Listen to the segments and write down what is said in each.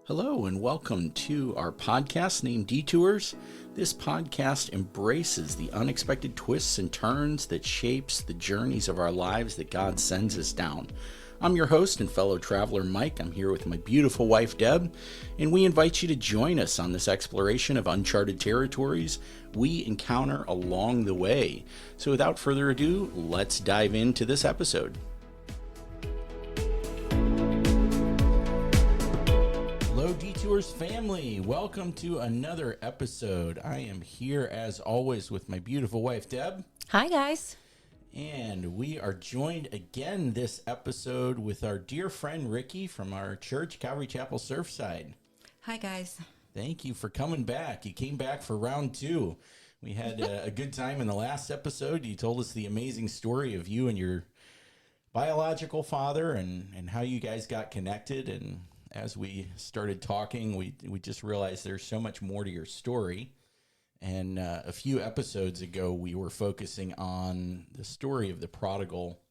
Hello and welcome to our podcast named Detours. This podcast embraces the unexpected twists and turns that shapes the journeys of our lives that God sends us down. I'm your host and fellow traveler, Mike. I'm here with my beautiful wife, Deb, and we invite you to join us on this exploration of uncharted territories we encounter along the way. So without further ado, let's dive into this episode. Hello, Detours family. Welcome to another episode. I am here as always with my beautiful wife, Deb. Hi, guys. And we are joined again this episode with our dear friend Ricki from our church, Calvary Chapel Surfside. Hi, guys. Thank you for coming back. You came back for round two. We had a good time in the last episode. You told us the amazing story of you and your biological father and how you guys got connected. And as we started talking, we just realized there's so much more to your story. And a few episodes ago, we were focusing on the story of the prodigal.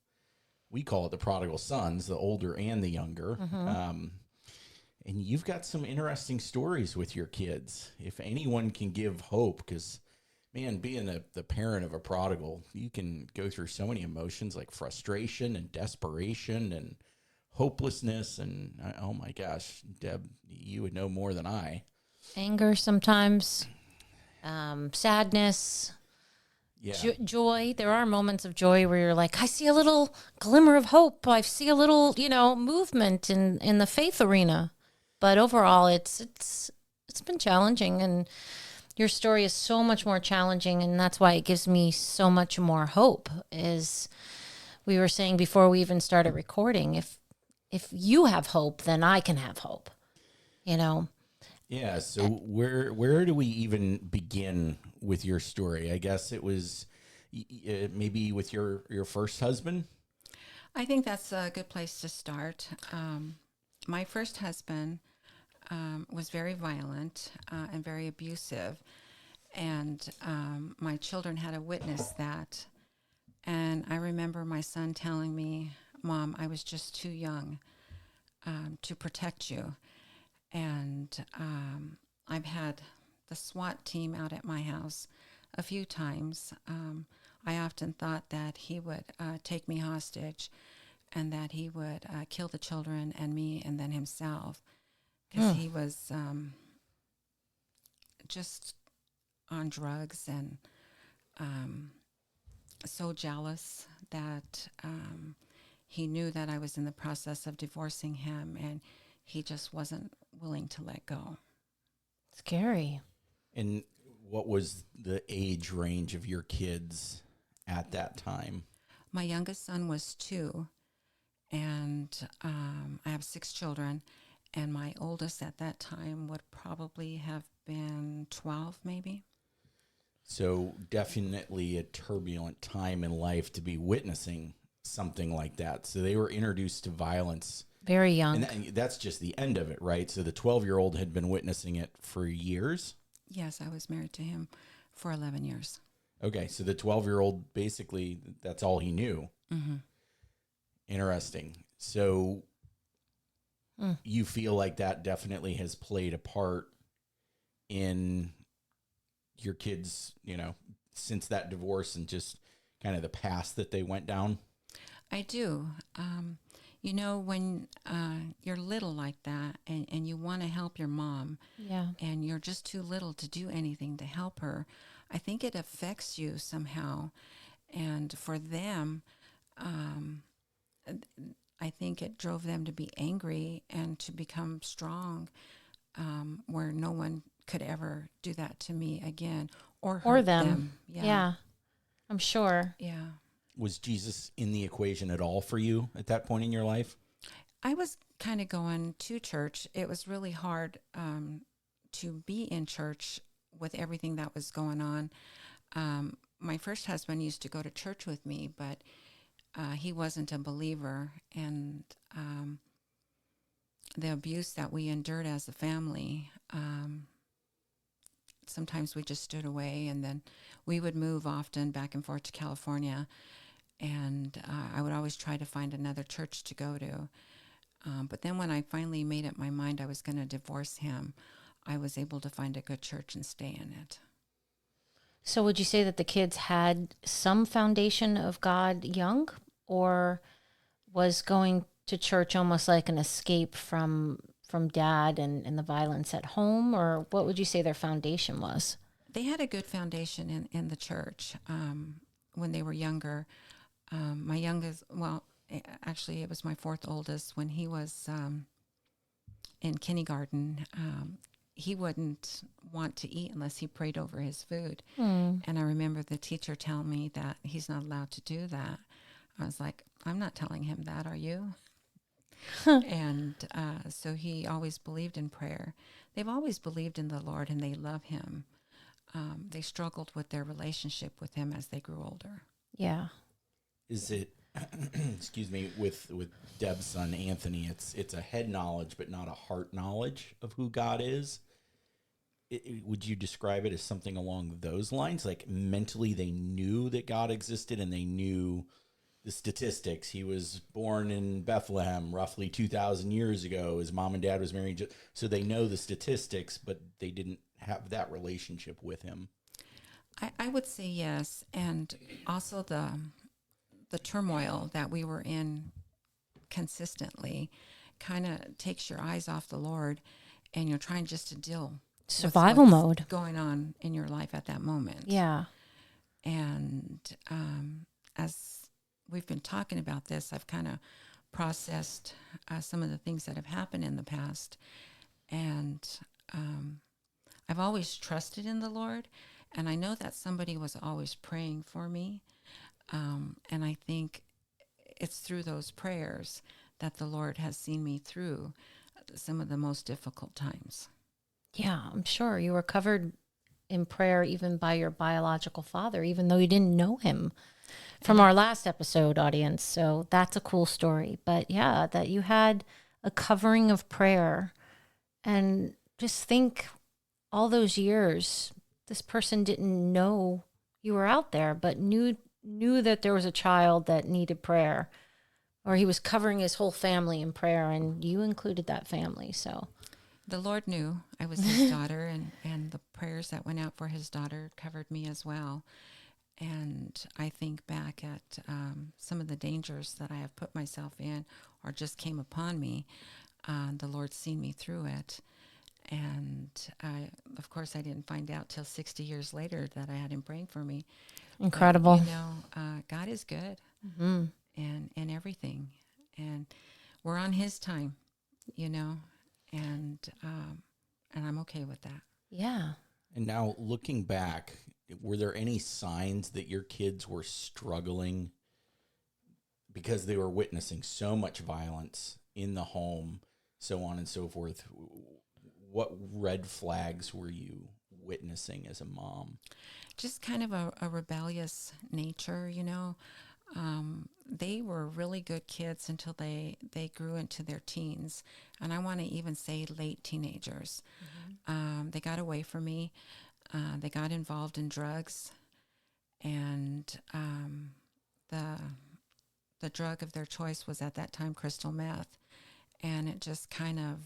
We call it the prodigal sons, the older and the younger. And you've got some interesting stories with your kids. If anyone can give hope, because, man, being the parent of a prodigal, you can go through so many emotions like frustration and desperation and hopelessness. And, oh, my gosh, Deb, you would know more than I. Anger sometimes. Sadness, joy. There are moments of joy where you're like, I see a little glimmer of hope. I see a little, movement in the faith arena. But overall, it's been challenging, and your story is so much more challenging, and that's why it gives me so much more hope. As we were saying before we even started recording, if you have hope, then I can have hope. Yeah, so where do we even begin with your story? I guess it was maybe with your first husband? I think that's a good place to start. My first husband was very violent and very abusive, and my children had to witness that. And I remember my son telling me, Mom, I was just too young to protect you. And I've had the SWAT team out at my house a few times. I often thought that he would take me hostage and that he would kill the children and me and then himself, because he was just on drugs and so jealous that he knew that I was in the process of divorcing him, and he just wasn't willing to let go. Scary. And what was the age range of your kids at that time? My youngest son was 2, and I have 6 children, and my oldest at that time would probably have been 12, maybe. So definitely a turbulent time in life to be witnessing something like that. So they were introduced to violence very young. And that's just the end of it, right? So the 12-year-old had been witnessing it for years? Yes, I was married to him for 11 years. Okay, so the 12-year-old, basically, that's all he knew. Mm-hmm. Interesting. So you feel like that definitely has played a part in your kids, since that divorce and just kind of the path that they went down? I do. When you're little like that and you want to help your mom, and you're just too little to do anything to help her, I think it affects you somehow. And for them, I think it drove them to be angry and to become strong, where no one could ever do that to me again or hurt them. Yeah, I'm sure. Yeah. Was Jesus in the equation at all for you at that point in your life? I was kind of going to church. It was really hard to be in church with everything that was going on. My first husband used to go to church with me, but he wasn't a believer. And the abuse that we endured as a family, sometimes we just stood away, and then we would move often back and forth to California. And I would always try to find another church to go to. But then when I finally made up my mind I was going to divorce him, I was able to find a good church and stay in it. So would you say that the kids had some foundation of God young, or was going to church almost like an escape from dad and the violence at home? Or what would you say their foundation was? They had a good foundation in the church when they were younger. My youngest, actually, it was my fourth oldest. When he was in kindergarten, he wouldn't want to eat unless he prayed over his food. And I remember the teacher telling me that he's not allowed to do that. I was like, I'm not telling him that, are you? And so he always believed in prayer. They've always believed in the Lord, and they love him. They struggled with their relationship with him as they grew older. Yeah. Is it, excuse me, with Deb's son, Anthony, it's a head knowledge, but not a heart knowledge of who God is? Would you describe it as something along those lines? Like mentally they knew that God existed and they knew the statistics. He was born in Bethlehem roughly 2,000 years ago. His mom and dad was married. So they know the statistics, but they didn't have that relationship with him. I would say yes. And also the turmoil that we were in consistently kind of takes your eyes off the Lord, and you're trying just to deal Survival what's mode going on in your life at that moment. Yeah. And as we've been talking about this, I've kind of processed some of the things that have happened in the past. And I've always trusted in the Lord. And I know that somebody was always praying for me. And I think it's through those prayers that the Lord has seen me through some of the most difficult times. Yeah, I'm sure you were covered in prayer even by your biological father, even though you didn't know him from our last episode, audience. So that's a cool story. But yeah, that you had a covering of prayer. And just think, all those years, this person didn't know you were out there, but knew that there was a child that needed prayer, or he was covering his whole family in prayer, and you included that family. So the Lord knew I was his daughter, and the prayers that went out for his daughter covered me as well. And I think back at some of the dangers that I have put myself in or just came upon me. The Lord's seen me through it. And of course, I didn't find out till 60 years later that I had him praying for me. incredible. But, God is good and everything. And we're on his time, and I'm okay with that. Yeah. And now looking back, were there any signs that your kids were struggling because they were witnessing so much violence in the home, so on and so forth? What red flags were you witnessing as a mom? Just kind of a rebellious nature, They were really good kids until they grew into their teens. And I want to even say late teenagers. They got away from me. They got involved in drugs. And the drug of their choice was at that time crystal meth. And it just kind of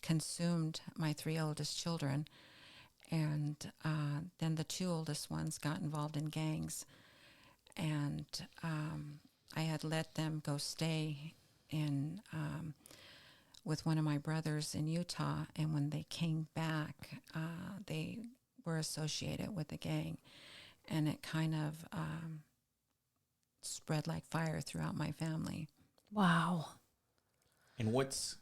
consumed my three oldest children. And then the two oldest ones got involved in gangs. And I had let them go stay in with one of my brothers in Utah. And when they came back, they were associated with the gang. And it kind of spread like fire throughout my family. Wow. And what's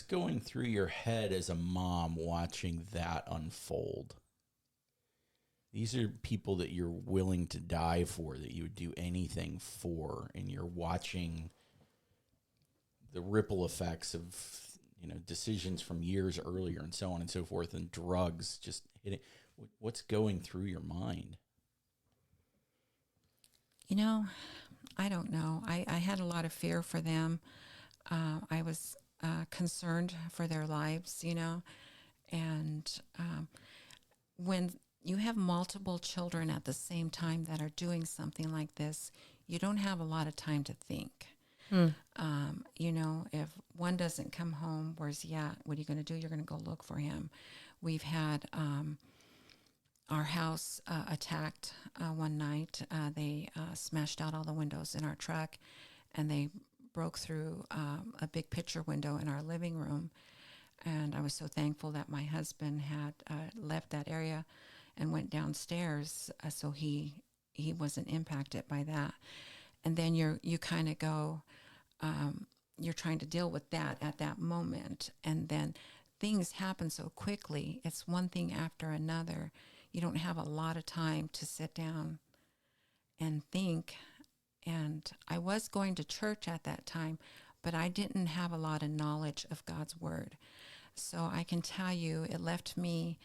going through your head as a mom watching that unfold? These are people that you're willing to die for, that you would do anything for, and you're watching the ripple effects of, decisions from years earlier and so on and so forth, and drugs just hitting. What's going through your mind? I don't know. I had a lot of fear for them. I was concerned for their lives, and when you have multiple children at the same time that are doing something like this, you don't have a lot of time to think. You know, if one doesn't come home, where's he at? What are you going to do? You're going to go look for him. We've had our house attacked one night. They smashed out all the windows in our truck, and they broke through a big picture window in our living room. And I was so thankful that my husband had left that area and went downstairs, so he wasn't impacted by that. And then you kind of go, you're trying to deal with that at that moment, and then things happen so quickly. It's one thing after another. You don't have a lot of time to sit down and think. And I was going to church at that time, but I didn't have a lot of knowledge of God's word. So I can tell you, it left me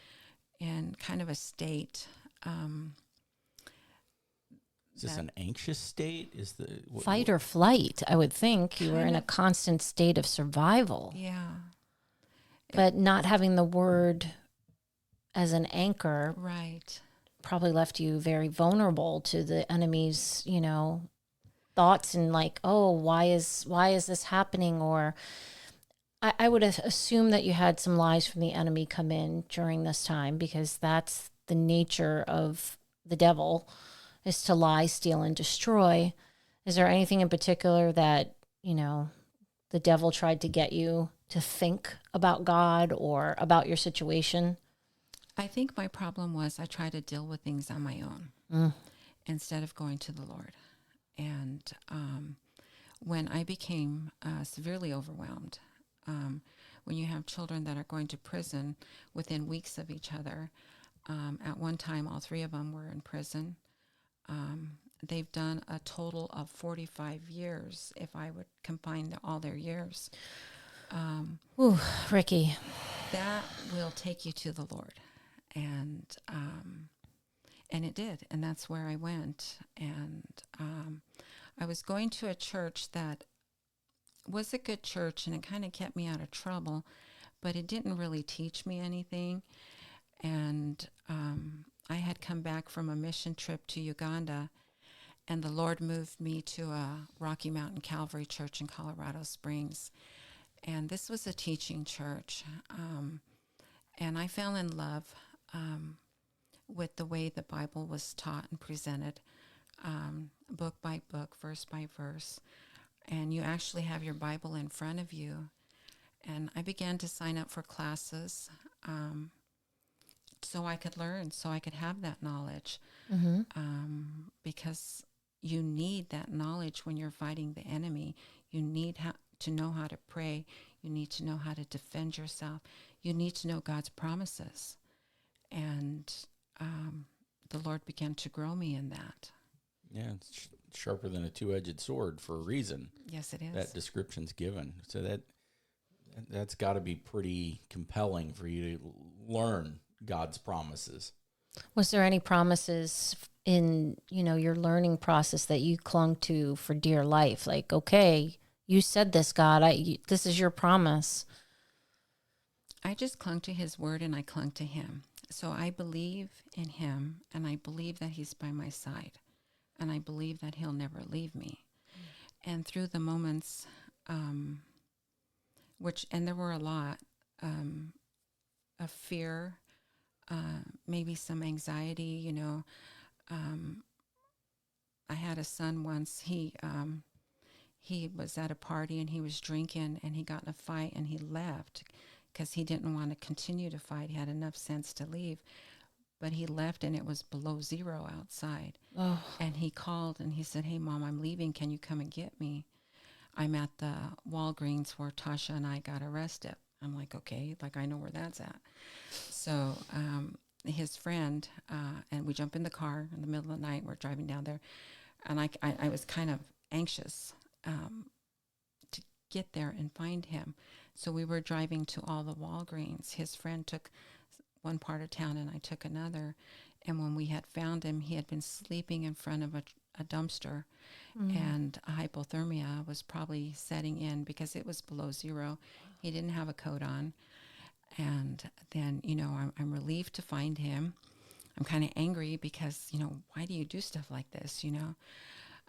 in kind of a state. Is this an anxious state? Is the fight or flight? I would think you were in a constant state of survival. Yeah. But not having the word as an anchor, right, probably left you very vulnerable to the enemy's, thoughts and like, oh, why is this happening? Or I would assume that you had some lies from the enemy come in during this time, because that's the nature of the devil, is to lie, steal, and destroy. Is there anything in particular that, the devil tried to get you to think about God or about your situation? I think my problem was I tried to deal with things on my own instead of going to the Lord. And when I became severely overwhelmed, when you have children that are going to prison within weeks of each other, at one time all three of them were in prison. They've done a total of 45 years, if I would combine all their years. Ooh, Ricki. That will take you to the Lord. And it did. And that's where I went. And I was going to a church that was a good church, and it kind of kept me out of trouble, but it didn't really teach me anything. And I had come back from a mission trip to Uganda, and the Lord moved me to a Rocky Mountain Calvary Church in Colorado Springs. And this was a teaching church. And I fell in love with the way the Bible was taught and presented, book by book, verse by verse. And you actually have your Bible in front of you. And I began to sign up for classes so I could learn, so I could have that knowledge. Because you need that knowledge when you're fighting the enemy. You need to know how to pray. You need to know how to defend yourself. You need to know God's promises. And the Lord began to grow me in that. Yeah, it's sharper than a two-edged sword for a reason. Yes, it is. That description's given. So that's got to be pretty compelling for you to learn God's promises. Was there any promises in, your learning process that you clung to for dear life? Like, okay, you said this, God, this is your promise. I just clung to his word, and I clung to him. So I believe in him, and I believe that he's by my side, and I believe that he'll never leave me. And through the moments, and there were a lot, of fear, maybe some anxiety, I had a son once. He was at a party, and he was drinking, and he got in a fight, and he left because he didn't want to continue to fight. He had enough sense to leave, but he left, and it was below zero outside. Oh. And he called, and he said, "Hey, Mom, I'm leaving. Can you come and get me? I'm at the Walgreens where Tasha and I got arrested." I'm like, okay, like I know where that's at. So his friend, and we jump in the car in the middle of the night. We're driving down there, and I was kind of anxious to get there and find him. So we were driving to all the Walgreens. His friend took one part of town, and I took another. And when we had found him, he had been sleeping in front of a dumpster, and hypothermia was probably setting in because it was below zero. He didn't have a coat on. And then, I'm relieved to find him. I'm kind of angry because, why do you do stuff like this,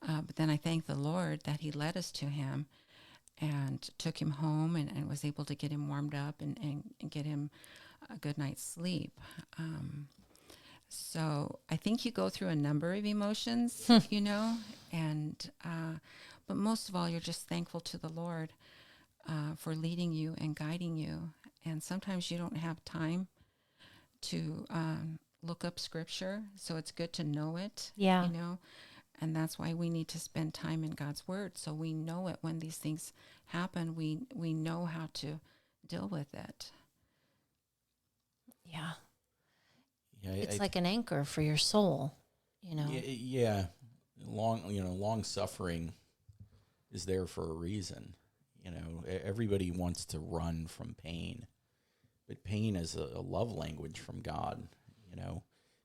But then I thank the Lord that he led us to him and took him home and was able to get him warmed up and get him a good night's sleep. So I think you go through a number of emotions, you know, and but most of all, you're just thankful to the Lord for leading you and guiding you. And sometimes you don't have time to look up scripture, so it's good to know it, Yeah. you know, and that's why we need to spend time in God's word, so we know it when these things happen. We know how to deal with it. Yeah. Yeah, It's like an anchor for your soul, you know. Yeah. Long suffering is there for a reason. You know, everybody wants to run from pain, but pain is a love language from God. You know,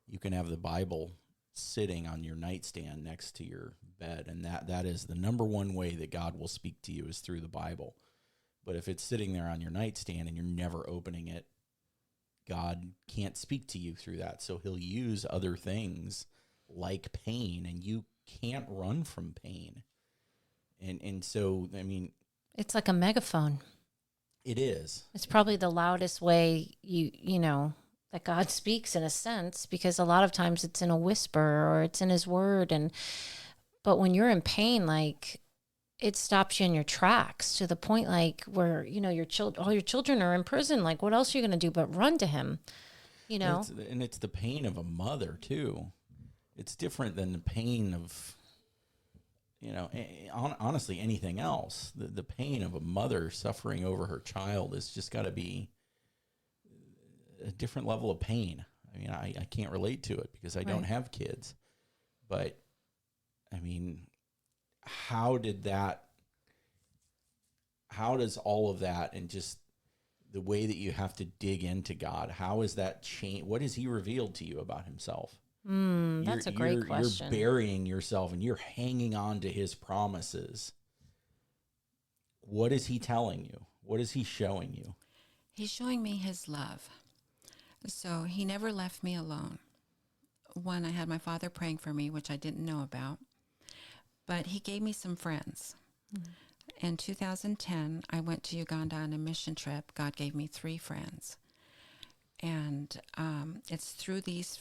you can have the Bible sitting on your nightstand next to your bed, and that is the number one way that God will speak to you, is through the Bible. But if it's sitting there on your nightstand and you're never opening it, God can't speak to you through that. So he'll use other things like pain, and you can't run from pain. And so, I mean, It's like a megaphone. it is. It's probably the loudest way you know that God speaks, in a sense, because a lot of times it's in a whisper or it's in his word. But when you're in pain, like, it stops you in your tracks, to the point like where, you know, all your children are in prison. Like, what else are you going to do but run to him? You know? And it's the pain of a mother too. It's different than the pain of, you know, honestly, anything else. The pain of a mother suffering over her child has just got to be a different level of pain. I mean, I can't relate to it because I don't have kids. But, I mean, how does all of that, and just the way that you have to dig into God, how is that change? What has he revealed to you about himself? That's a great question. You're burying yourself and you're hanging on to his promises. What is he telling you? What is he showing you? He's showing me his love. So he never left me alone. One, I had my father praying for me, which I didn't know about, but he gave me some friends. Mm-hmm. In 2010, I went to Uganda on a mission trip. God gave me 3 friends. And it's through these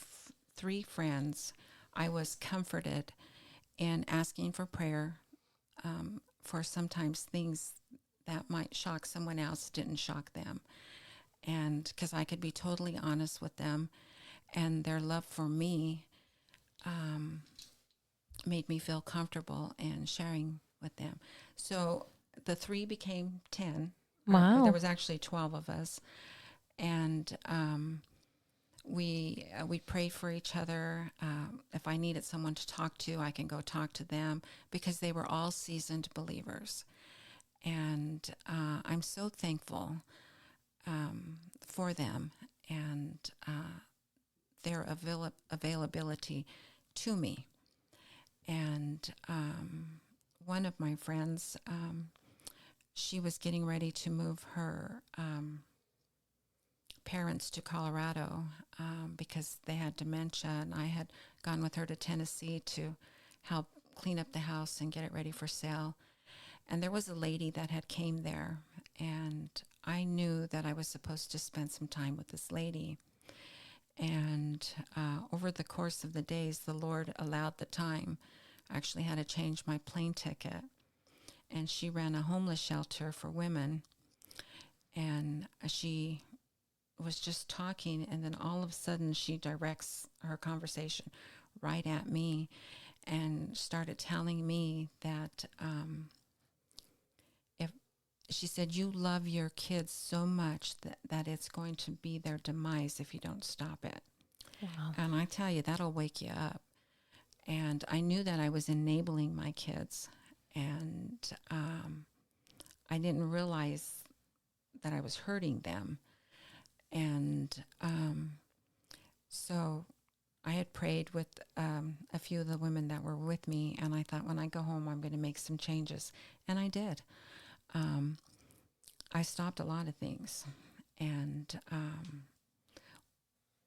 3 friends I was comforted in asking for prayer for sometimes things that might shock someone else didn't shock them. And because I could be totally honest with them, and their love for me made me feel comfortable in sharing with them. So the 3 became 10. Wow. There was actually 12 of us. And we prayed for each other. If I needed someone to talk to, I can go talk to them, because they were all seasoned believers. And I'm so thankful for them and their availability to me. And one of my friends, she was getting ready to move her parents to Colorado because they had dementia, and I had gone with her to Tennessee to help clean up the house and get it ready for sale. And there was a lady that had came there, and I knew that I was supposed to spend some time with this lady. And over the course of the days, the Lord allowed the time. I actually had to change my plane ticket. And she ran a homeless shelter for women. And she was just talking, and then all of a sudden she directs her conversation right at me and started telling me that if she said, you love your kids so much that it's going to be their demise if you don't stop it. Wow. And I tell you, that'll wake you up. And I knew that I was enabling my kids, and I didn't realize that I was hurting them. And so I had prayed with a few of the women that were with me, and I thought, when I go home, I'm going to make some changes. And I did. I stopped a lot of things. And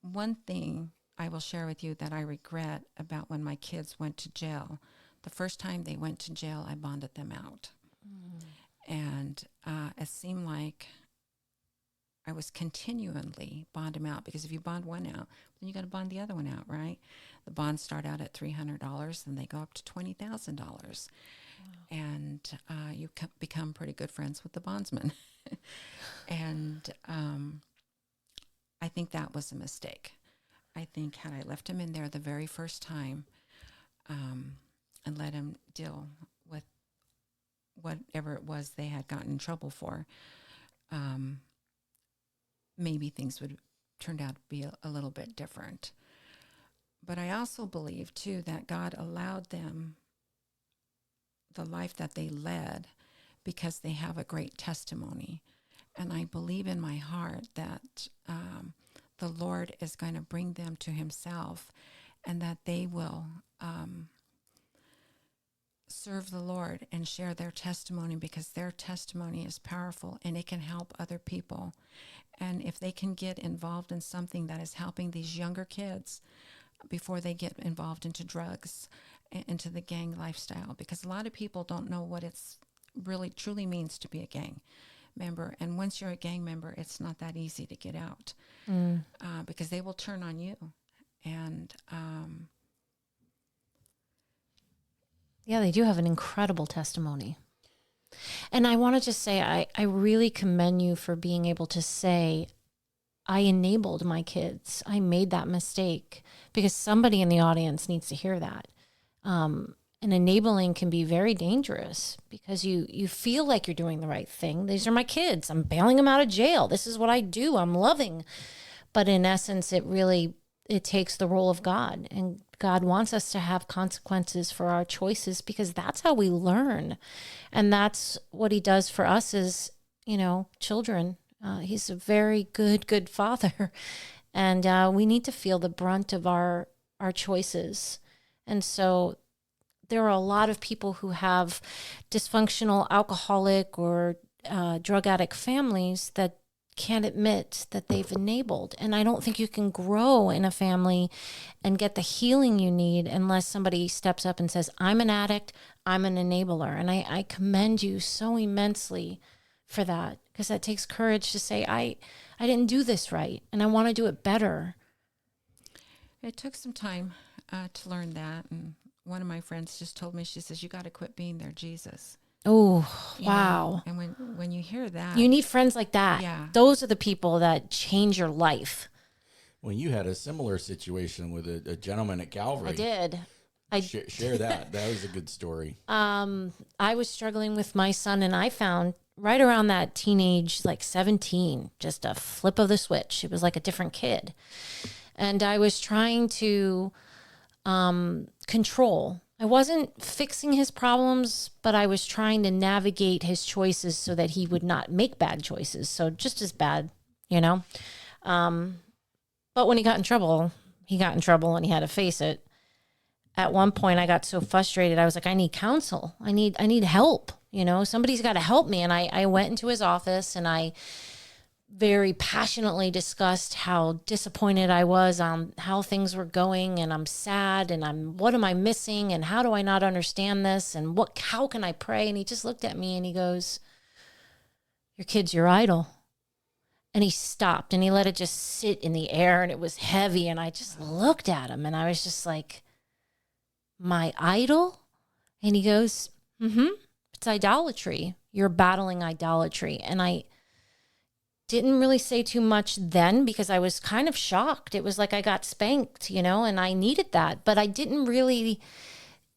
one thing I will share with you that I regret about when my kids went to jail, The first time they went to jail, I bonded them out. And it seemed like I was continually bond them out, because if you bond one out, then you got to bond the other one out, right? The bonds start out at $300, and they go up to $20,000. Wow. And you become pretty good friends with the bondsman. And I think that was a mistake. I think had I left him in there the very first time and let him deal with whatever it was they had gotten in trouble for, maybe things would turn out to be a little bit different. But I also believe, too, that God allowed them the life that they led because they have a great testimony. And I believe in my heart that the Lord is going to bring them to himself, and that they will serve the Lord and share their testimony, because their testimony is powerful and it can help other people. And if they can get involved in something that is helping these younger kids before they get involved into drugs, into the gang lifestyle, because a lot of people don't know what it's really truly means to be a gang member. And once you're a gang member, it's not that easy to get out, because they will turn on you. And yeah, they do have an incredible testimony. And I want to just say, I really commend you for being able to say, I enabled my kids. I made that mistake, because somebody in the audience needs to hear that. And enabling can be very dangerous, because you feel like you're doing the right thing. These are my kids. I'm bailing them out of jail. This is what I do. I'm loving. But in essence, it takes the role of God. And God wants us to have consequences for our choices, because that's how we learn. And that's what he does for us as, children. He's a very good father. And we need to feel the brunt of our choices. And so there are a lot of people who have dysfunctional alcoholic or drug addict families that can't admit that they've enabled. And I don't think you can grow in a family and get the healing you need unless somebody steps up and says, I'm an addict, I'm an enabler. And I commend you so immensely for that, because that takes courage to say, I didn't do this right, and I want to do it better. It took some time to learn that. And one of my friends just told me, she says, you got to quit being their Jesus. Oh, wow. And when you hear that, you need friends like that. Yeah. Those are the people that change your life. Well, you had a similar situation with a gentleman at Calvary. I did. Share that. That was a good story. I was struggling with my son, and I found right around that teenage, like 17, just a flip of the switch. It was like a different kid. And I was trying to control. I wasn't fixing his problems, but I was trying to navigate his choices so that he would not make bad choices. So just as bad, But when he got in trouble, and he had to face it. At one point, I got so frustrated. I was like, I need counsel. I need help. Somebody's got to help me. And I went into his office, and I very passionately discussed how disappointed I was on how things were going, and I'm sad, and what am I missing, and how do I not understand this, and how can I pray? And he just looked at me and he goes, your kid's your idol. And he stopped and he let it just sit in the air, and it was heavy, and I just looked at him and I was just like, my idol? And he goes, it's idolatry. You're battling idolatry. And I didn't really say too much then, because I was kind of shocked. It was like I got spanked, and I needed that. But I didn't really,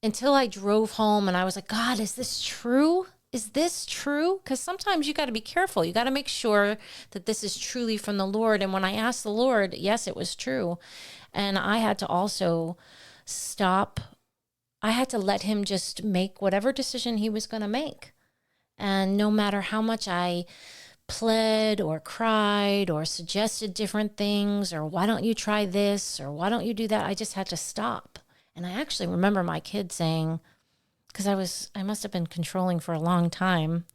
until I drove home and I was like, God, is this true? Is this true? Because sometimes you got to be careful. You got to make sure that this is truly from the Lord. And when I asked the Lord, yes, it was true. And I had to also stop. I had to let him just make whatever decision he was going to make. And no matter how much I pled or cried or suggested different things, or why don't you try this, or why don't you do that, I just had to stop. And I actually remember my kid saying, because I must have been controlling for a long time,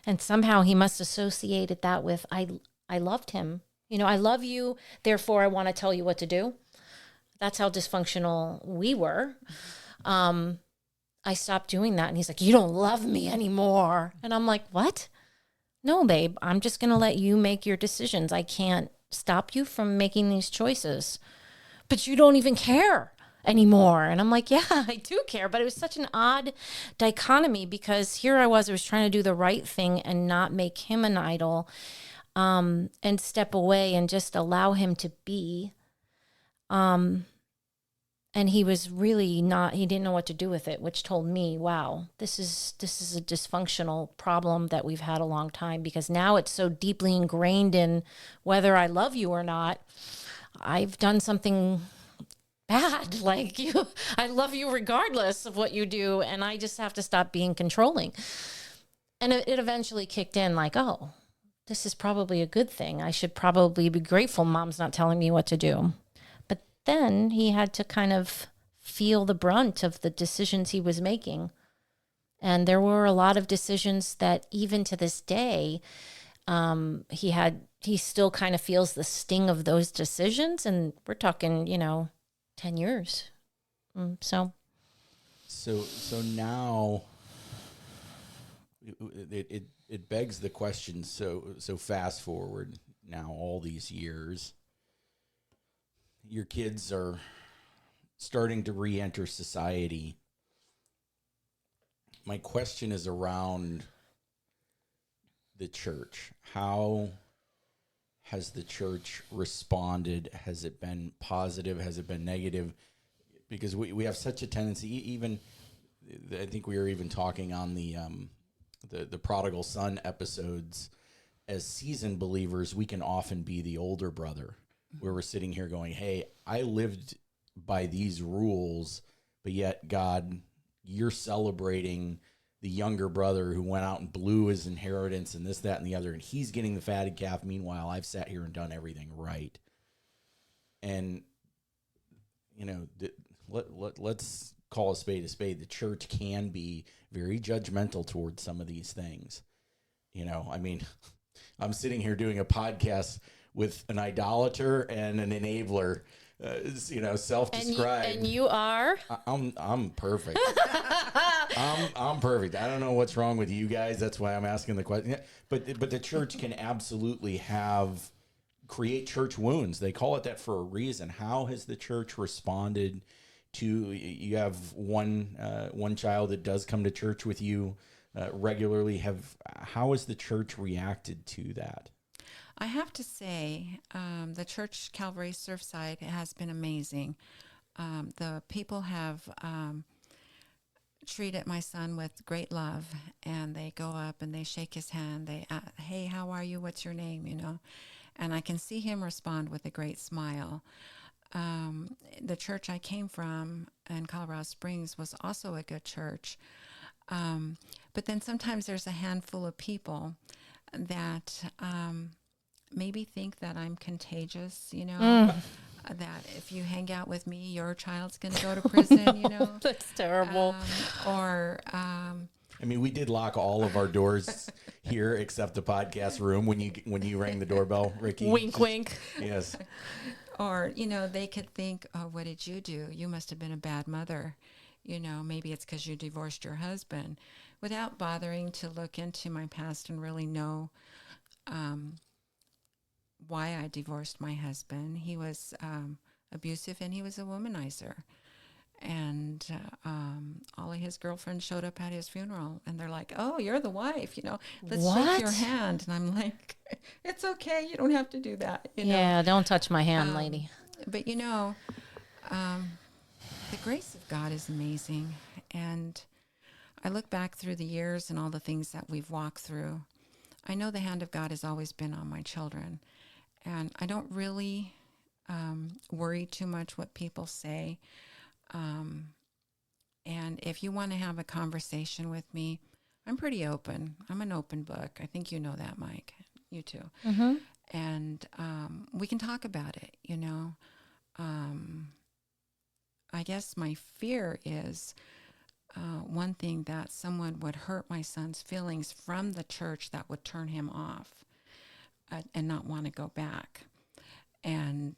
and somehow he must associated that with I loved him. I love you, therefore I want to tell you what to do. That's how dysfunctional we were. I stopped doing that. And he's like, you don't love me anymore. And I'm like, what? No, babe, I'm just going to let you make your decisions. I can't stop you from making these choices. But you don't even care anymore. And I'm like, yeah, I do care. But it was such an odd dichotomy because here I was trying to do the right thing and not make him an idol, and step away and just allow him to be. And he was really not, he didn't know what to do with it, which told me, wow, this is a dysfunctional problem that we've had a long time, because now it's so deeply ingrained in whether I love you or not. I've done something bad. Like, I love you regardless of what you do. And I just have to stop being controlling. And it eventually kicked in like, oh, this is probably a good thing. I should probably be grateful mom's not telling me what to do. Then he had to kind of feel the brunt of the decisions he was making. And there were a lot of decisions that even to this day, he still kind of feels the sting of those decisions. And we're talking, 10 years. So now it begs the question. So fast forward now all these years, your kids are starting to re-enter society. My question is around the church. How has the church responded? Has it been positive? Has it been negative? Because we have such a tendency, even, I think we were even talking on the Prodigal Son episodes, as seasoned believers, we can often be the older brother, where we're sitting here going, hey, I lived by these rules, but yet, God, you're celebrating the younger brother who went out and blew his inheritance and this, that, and the other, and he's getting the fatted calf. Meanwhile, I've sat here and done everything right. And, let's call a spade a spade. The church can be very judgmental towards some of these things. I'm sitting here doing a podcast with an idolater and an enabler, self-described. And you are? I'm perfect. I'm perfect. I don't know what's wrong with you guys. That's why I'm asking the question. But the church can absolutely create church wounds. They call it that for a reason. How has the church responded to? You have one child that does come to church with you regularly. How has the church reacted to that? I have to say, the church Calvary Surfside has been amazing. The people have treated my son with great love, and they go up and they shake his hand. They, hey, how are you? What's your name? And I can see him respond with a great smile. The church I came from in Colorado Springs was also a good church. But then sometimes there's a handful of people that maybe think that I'm contagious, that if you hang out with me, your child's going to go to prison, That's terrible. We did lock all of our doors here except the podcast room when you rang the doorbell, Ricki. Wink, wink. Yes. Or, they could think, oh, what did you do? You must have been a bad mother. Maybe it's because you divorced your husband, without bothering to look into my past and really know why I divorced my husband. He was abusive, and he was a womanizer. And all of his girlfriends showed up at his funeral, and they're like, oh, you're the wife, let's shake your hand. And I'm like, it's okay. You don't have to do that. Yeah, don't touch my hand, lady. But, the grace of God is amazing. And I look back through the years and all the things that we've walked through. I know the hand of God has always been on my children. And I don't really worry too much what people say. And if you want to have a conversation with me, I'm pretty open. I'm an open book. I think you know that, Mike. You too. Mm-hmm. And we can talk about it, I guess my fear is one thing, that someone would hurt my son's feelings from the church that would turn him off and not want to go back. And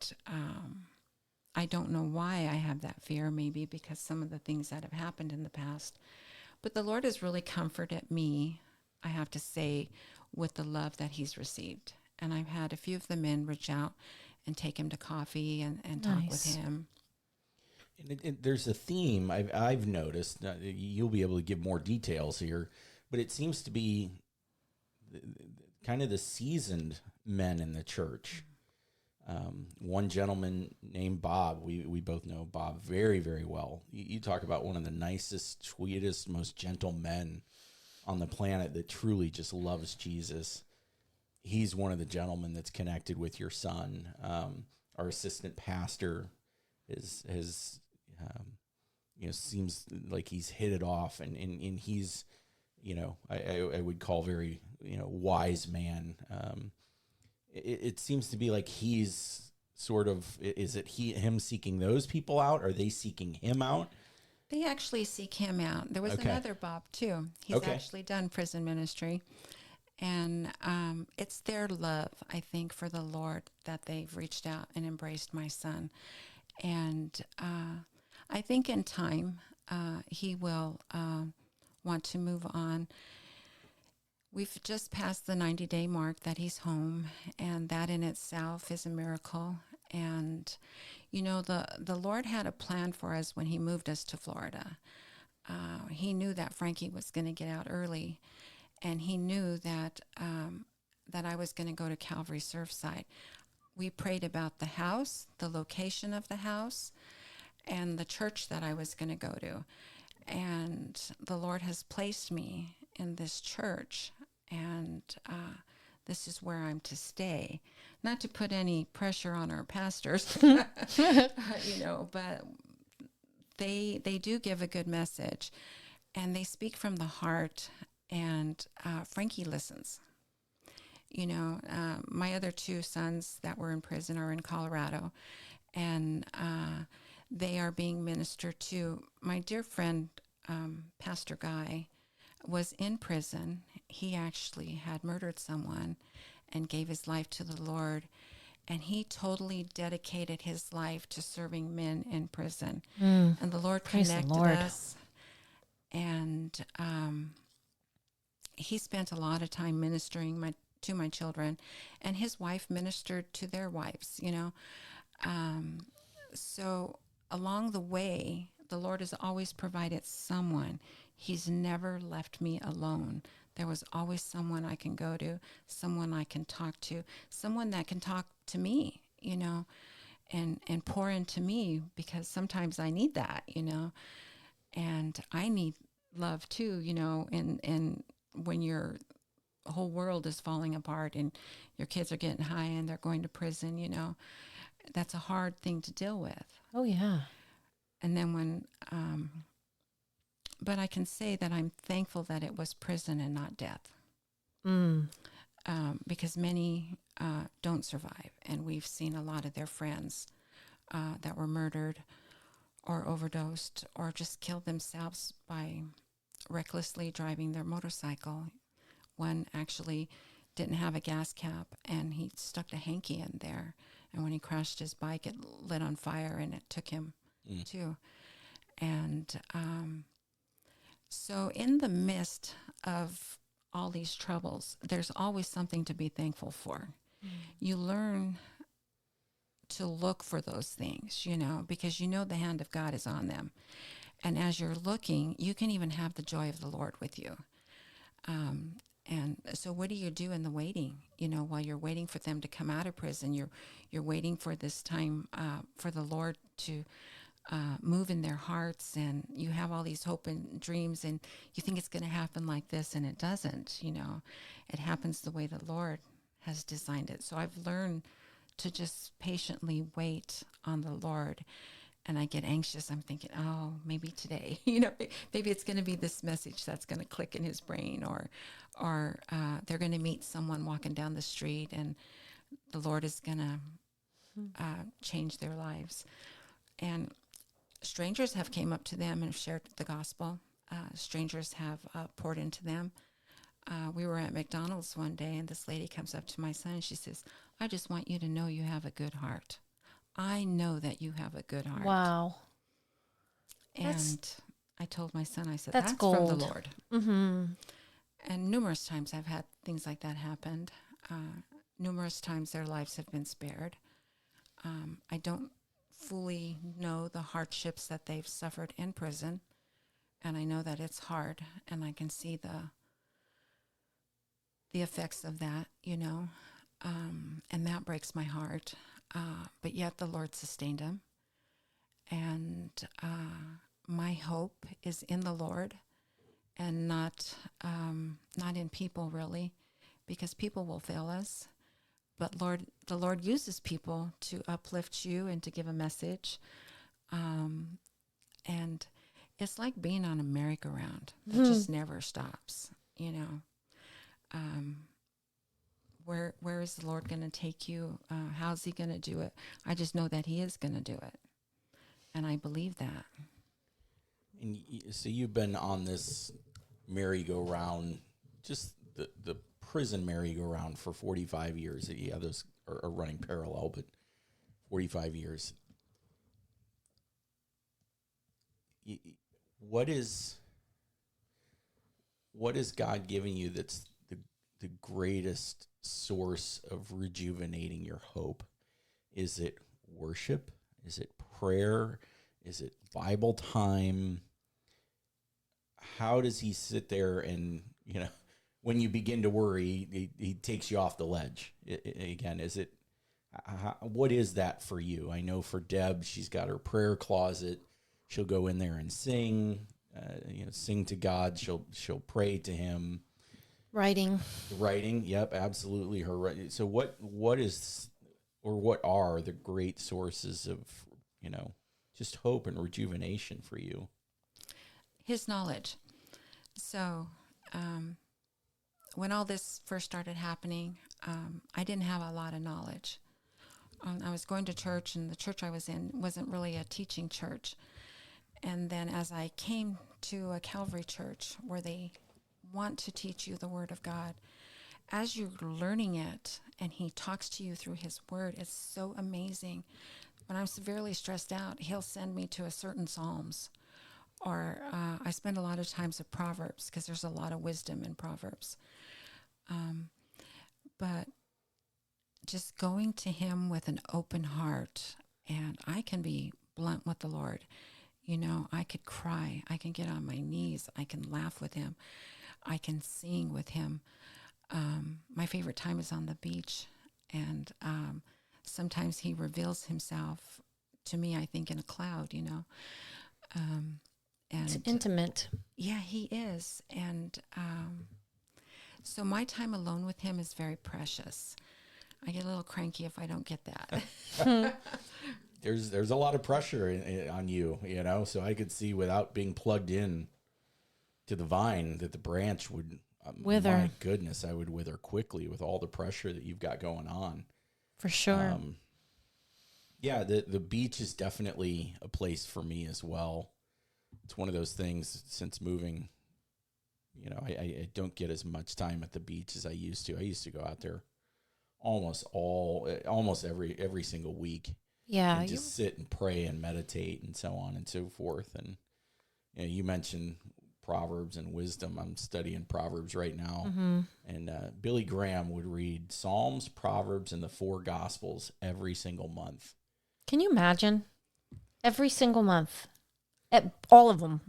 I don't know why I have that fear, maybe because some of the things that have happened in the past. But the Lord has really comforted me, I have to say, with the love that he's received. And I've had a few of the men reach out and take him to coffee and talk with him. And there's a theme I've noticed. You'll be able to give more details here, but it seems to be kind of the seasoned men in the church. One gentleman named Bob, we both know Bob very, very well. You talk about one of the nicest, sweetest, most gentle men on the planet that truly just loves Jesus. He's one of the gentlemen that's connected with your son. Our assistant pastor has seems like he's hit it off, and he's, I would call very, wise man. It seems to be like he's sort of, is it him seeking those people out? Are they seeking him out? They actually seek him out. There was another Bob too. He's actually done prison ministry. And it's their love, I think, for the Lord that they've reached out and embraced my son. And I think in time, he will want to move on. We've just passed the 90-day mark that he's home, and that in itself is a miracle. And, the Lord had a plan for us when he moved us to Florida. He knew that Frankie was going to get out early, and he knew that that I was going to go to Calvary Surfside. We prayed about the house, the location of the house, and the church that I was going to go to. And the Lord has placed me in this church, and this is where I'm to stay. Not to put any pressure on our pastors, but they do give a good message, and they speak from the heart, and Frankie listens. My other two sons that were in prison are in Colorado, and they are being ministered to. My dear friend, Pastor Guy, was in prison. He actually had murdered someone and gave his life to the Lord, and he totally dedicated his life to serving men in prison. And the Lord connected us, and he spent a lot of time ministering to my children, and his wife ministered to their wives, So along the way, the Lord has always provided someone. He's never left me alone. There was always someone I can go to, someone I can talk to, someone that can talk to me, and pour into me, because sometimes I need that, and I need love too, and when your whole world is falling apart and your kids are getting high and they're going to prison, that's a hard thing to deal with. Oh, yeah. And then but I can say that I'm thankful that it was prison and not death. Because many don't survive. And we've seen a lot of their friends that were murdered or overdosed or just killed themselves by recklessly driving their motorcycle. One actually didn't have a gas cap, and he stuck a hanky in there. And when he crashed his bike, it lit on fire, and it took him too. And so in the midst of all these troubles, there's always something to be thankful for. You learn to look for those things, because the hand of God is on them. And as you're looking, you can even have the joy of the Lord with you. And so what do you do in the waiting? While you're waiting for them to come out of prison, you're waiting for this time for the Lord to move in their hearts, and you have all these hope and dreams, and you think it's going to happen like this, and it doesn't. It happens the way the Lord has designed it. So I've learned to just patiently wait on the Lord. And I get anxious. I'm thinking, oh, maybe today, maybe it's going to be this message that's going to click in his brain, or they're going to meet someone walking down the street, and the Lord is going to change their lives. And strangers have came up to them and shared the gospel. Strangers have poured into them. We were at McDonald's one day, and this lady comes up to my son, and she says, "I just want you to know you have a good heart. I know that you have a good heart. Wow. And I told my son, I said, that's that's from the gold. Lord. Mm-hmm. And numerous times I've had things like that happen. Numerous times their lives have been spared. I don't fully know the hardships that they've suffered in prison. And I know that it's hard. And I can see the effects of that, and that breaks my heart. But yet the Lord sustained him. And my hope is in the Lord and not in people, really, because people will fail us. But the Lord uses people to uplift you and to give a message. And it's like being on a merry-go-round that just never stops, Where is the Lord going to take you? How's he going to do it? I just know that he is going to do it. And I believe that. And so you've been on this merry-go-round, just the prison merry-go-round for 45 years. Yeah, those are running parallel, but 45 years. What is God giving you that's the greatest source of rejuvenating your hope? Is it worship? Is it prayer? Is it Bible time? How does he sit there and, when you begin to worry, he takes you off the ledge? Again, what is that for you? I know for Deb, she's got her prayer closet. She'll go in there and sing, sing to God. She'll pray to him. Writing. Yep, absolutely. Her writing. So what are the great sources of, just hope and rejuvenation for you? His knowledge. So when all this first started happening, I didn't have a lot of knowledge. I was going to church, and the church I was in wasn't really a teaching church. And then as I came to a Calvary church where they want to teach you the Word of God, as you're learning it and he talks to you through his Word, it's so amazing. When I'm severely stressed out, he'll send me to a certain Psalms. Or I spend a lot of times with Proverbs because there's a lot of wisdom in Proverbs. But just going to him with an open heart, and I can be blunt with the Lord. I could cry. I can get on my knees. I can laugh with him. I can sing with him. My favorite time is on the beach. And sometimes he reveals himself to me, I think, in a cloud, And It's intimate. Yeah, he is. And so my time alone with him is very precious. I get a little cranky if I don't get that. There's a lot of pressure on you, so I could see without being plugged in to the vine that the branch would wither. My goodness, I would wither quickly with all the pressure that you've got going on. For sure. Yeah, the beach is definitely a place for me as well. It's one of those things since moving, I don't get as much time at the beach as I used to. I used to go out there almost every single week. Yeah. And just sit and pray and meditate and so on and so forth. And you mentioned Proverbs and wisdom. I'm studying Proverbs right now. Mm-hmm. And Billy Graham would read Psalms, Proverbs, and the 4 Gospels every single month. Can you imagine? Every single month. All of them.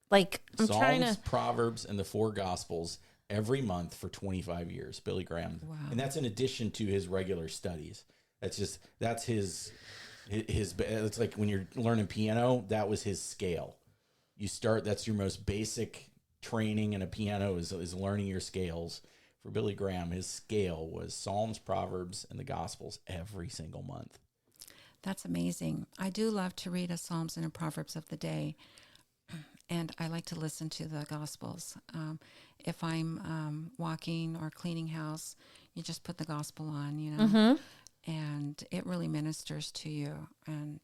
Like, I'm Psalms, trying to... Proverbs, and the 4 Gospels every month for 25 years. Billy Graham. Wow. And that's in addition to his regular studies. That's his it's like when you're learning piano, that was his scale. That's your most basic training in a piano is learning your scales. For Billy Graham, his scale was Psalms, Proverbs, and the Gospels every single month. That's amazing. I do love to read a Psalms and a Proverbs of the day, and I like to listen to the Gospels. If I'm walking or cleaning house, you just put the Gospel on, Mm-hmm. and it really ministers to you. And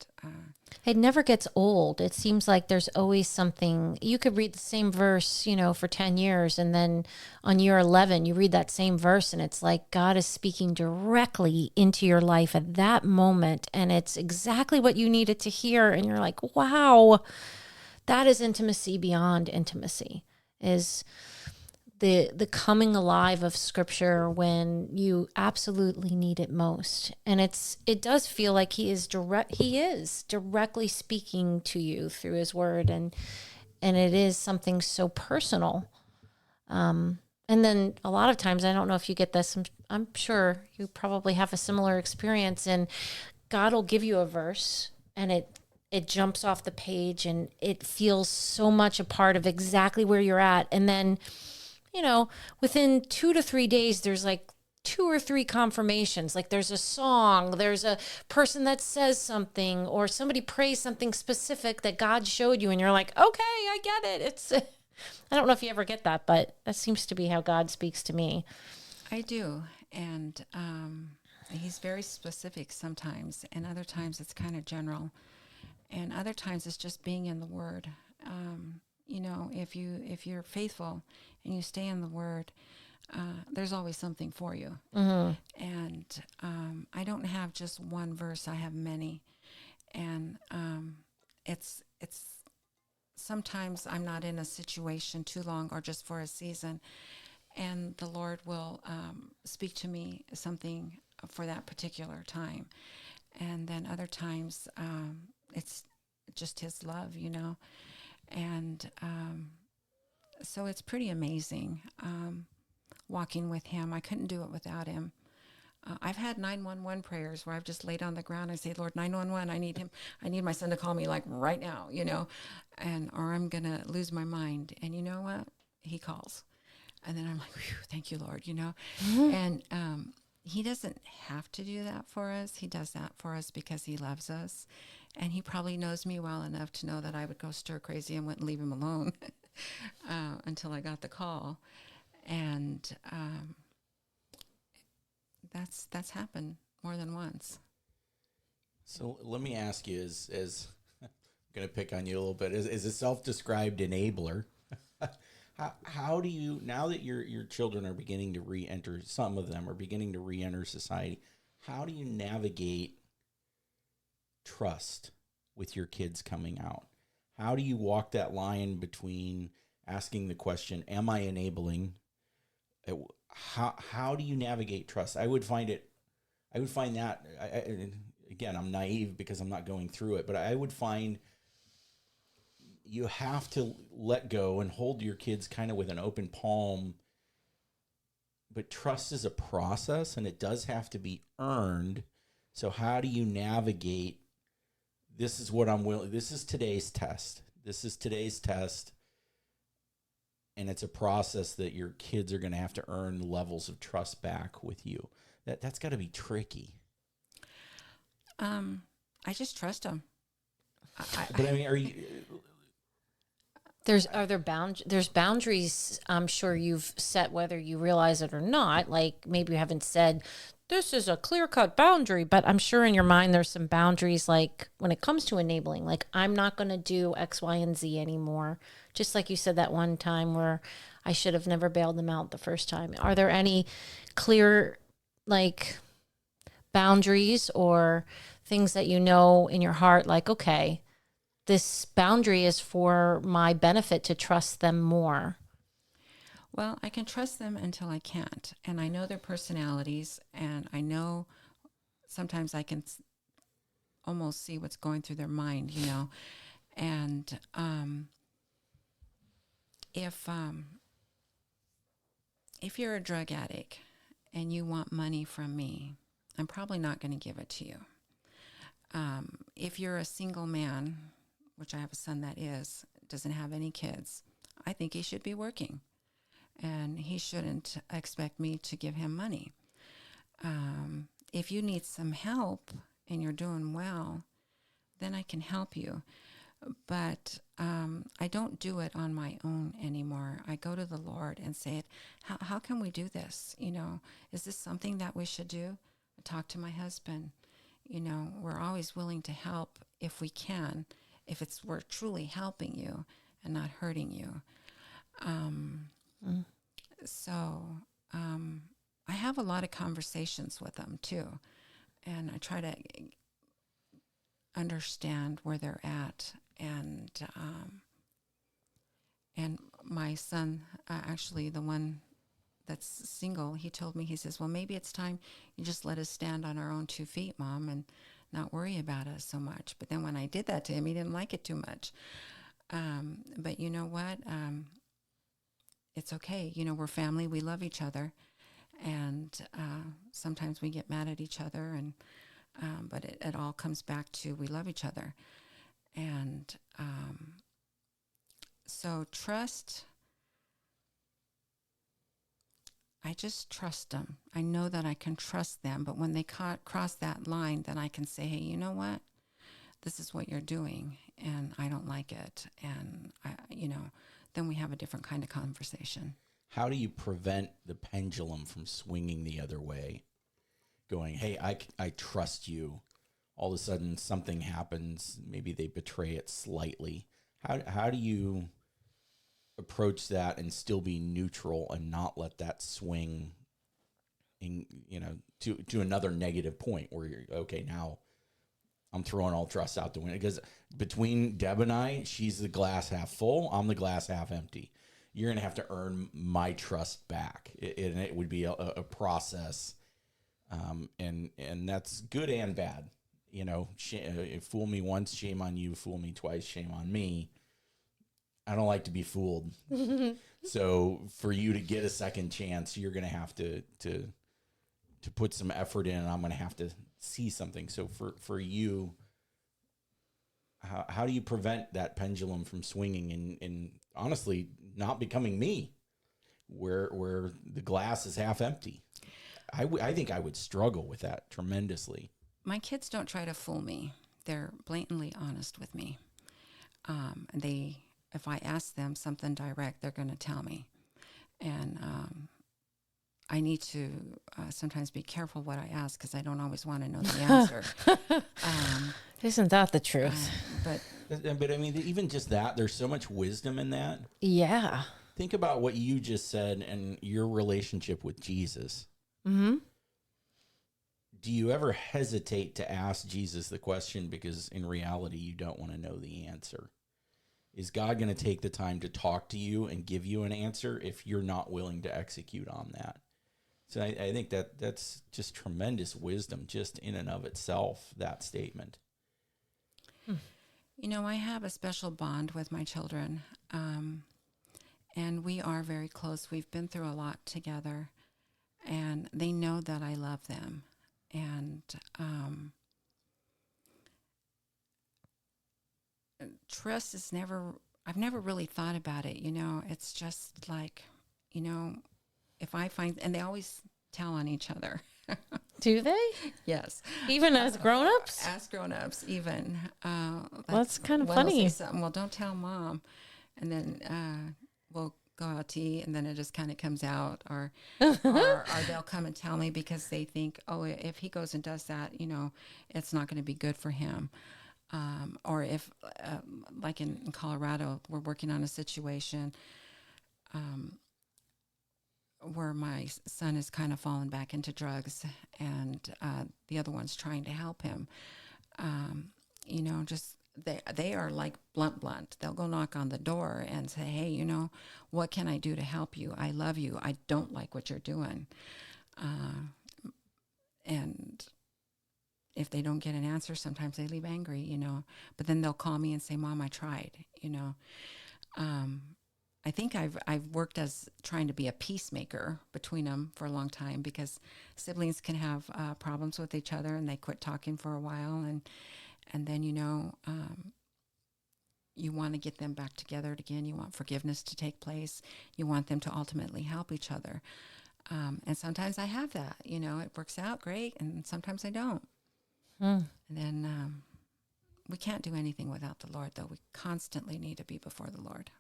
it never gets old. It seems like there's always something. You could read the same verse, for 10 years, and then on year 11, you read that same verse, and it's like God is speaking directly into your life at that moment, and it's exactly what you needed to hear. And you're like, wow, that is intimacy beyond intimacy, is the coming alive of Scripture when you absolutely need it most. And it does feel like he is directly speaking to you through his word, and it is something so personal. And then a lot of times, I don't know if you get this, I'm sure you probably have a similar experience, and God will give you a verse, and it jumps off the page, and it feels so much a part of exactly where you're at. And then within 2 to 3 days, there's like 2 or 3 confirmations. Like there's a song, there's a person that says something, or somebody prays something specific that God showed you, and you're like, okay, I get it. I don't know if you ever get that, but that seems to be how God speaks to me. I do. And he's very specific sometimes, and other times it's kind of general. And other times it's just being in the Word. If you're faithful and you stay in the Word, there's always something for you. Mm-hmm. And I don't have just one verse; I have many. And it's sometimes I'm not in a situation too long or just for a season, and the Lord will speak to me something for that particular time. And then other times it's just His love, And so it's pretty amazing walking with Him. I couldn't do it without Him. I've had 911 prayers where I've just laid on the ground and say, Lord, 911, I need Him. I need my son to call me like right now, or I'm going to lose my mind. And you know what? He calls. And then I'm like, thank you, Lord, Mm-hmm. And He doesn't have to do that for us. He does that for us because He loves us. And He probably knows me well enough to know that I would go stir crazy and wouldn't leave Him alone until I got the call. And that's happened more than once. So let me ask you, as I'm going to pick on you a little bit, as a self-described enabler, how do you, now that your children are beginning to re-enter, some of them are beginning to re-enter society, how do you navigate trust with your kids coming out? How do you walk that line between asking the question, am I enabling? How do you navigate trust? I would find that, again, I'm naive because I'm not going through it, but I would find you have to let go and hold your kids kind of with an open palm. But trust is a process, and it does have to be earned. So how do you navigate, this is what I'm willing, this is today's test. And it's a process that your kids are going to have to earn levels of trust back with you. That's got to be tricky. I just trust them. But I mean, are you... There's boundaries I'm sure you've set whether you realize it or not. Like maybe you haven't said, this is a clear-cut boundary, but I'm sure in your mind there's some boundaries, like when it comes to enabling, like I'm not going to do X, Y, and Z anymore. Just like you said that one time where I should have never bailed them out the first time. Are there any clear, like, boundaries or things that you know in your heart, like, okay, this boundary is for my benefit to trust them more? Well, I can trust them until I can't. And I know their personalities, and I know sometimes I can almost see what's going through their mind, And if you're a drug addict and you want money from me, I'm probably not going to give it to you. If you're a single man, which I have a son that doesn't have any kids, I think he should be working. And he shouldn't expect me to give him money. If you need some help and you're doing well, then I can help you. But I don't do it on my own anymore. I go to the Lord and say, how can we do this? Is this something that we should do? talk to my husband. You know, we're always willing to help if we can, if we're truly helping you and not hurting you. So I have a lot of conversations with them too, and I try to understand where they're at. And my son, actually the one that's single, he told me, he says, well, maybe it's time you just let us stand on our own 2 feet, Mom, and not worry about us so much. But then when I did that to him, he didn't like it too much. But you know what? It's okay. You know, we're family. We love each other. And sometimes we get mad at each other, and but it all comes back to we love each other. And so trust, I just trust them. I know that I can trust them, but when they cross that line, then I can say, hey, you know what? This is what you're doing, and I don't like it. And, then we have a different kind of conversation. How do you prevent the pendulum from swinging the other way? Going, hey, I trust you. All of a sudden something happens. Maybe they betray it slightly. How do you approach that and still be neutral and not let that swing in, to another negative point where you're, okay, now I'm throwing all trust out the window? Because between Deb and I, she's the glass half full, I'm the glass half empty. You're going to have to earn my trust back. And it would be a process. And that's good and bad. Fool me once, shame on you. Fool me twice, shame on me. I don't like to be fooled. So for you to get a second chance, you're going to have to put some effort in, and I'm going to have to see something. So for you, how do you prevent that pendulum from swinging and honestly not becoming me, where the glass is half empty? I think I would struggle with that tremendously. My kids don't try to fool me. They're blatantly honest with me. If I ask them something direct, they're going to tell me. And I need to sometimes be careful what I ask, because I don't always want to know the answer. Isn't that the truth? But I mean, even just that, there's so much wisdom in that. Yeah. Think about what you just said and your relationship with Jesus. Mm-hmm. Do you ever hesitate to ask Jesus the question because in reality you don't want to know the answer? Is God going to take the time to talk to you and give you an answer if you're not willing to execute on that? So I think that's just tremendous wisdom just in and of itself, that statement. I have a special bond with my children, and we are very close. We've been through a lot together, and they know that I love them. And trust is I've never really thought about it. It's just like, if I find, and they always tell on each other. Do they? Yes. Even as grown-ups? As grown-ups, even. That's kind of one funny. will say something, well, don't tell Mom. And then we'll go out to eat, and then it just kind of comes out. Or they'll come and tell me because they think, oh, if he goes and does that, it's not going to be good for him. Or if, like in Colorado, we're working on a situation where my son is kind of fallen back into drugs, and the other one's trying to help him. Just they are like blunt. They'll go knock on the door and say, hey, what can I do to help you? I love you. I don't like what you're doing. And if they don't get an answer, sometimes they leave angry, but then they'll call me and say, Mom, I tried, I think I've worked as trying to be a peacemaker between them for a long time, because siblings can have problems with each other, and they quit talking for a while, and then you want to get them back together again. You want forgiveness to take place. You want them to ultimately help each other, and sometimes I have that. It works out great, and sometimes I don't. And then we can't do anything without the Lord, though. We constantly need to be before the Lord.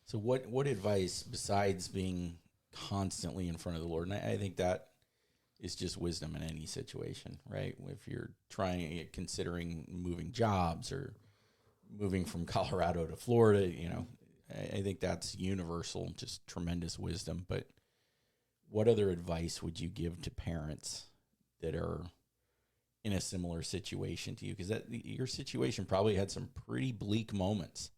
So what advice, besides being constantly in front of the Lord, and I think that is just wisdom in any situation, right? If you're considering moving jobs or moving from Colorado to Florida, I think that's universal, just tremendous wisdom. But what other advice would you give to parents that are in a similar situation to you? Because your situation probably had some pretty bleak moments,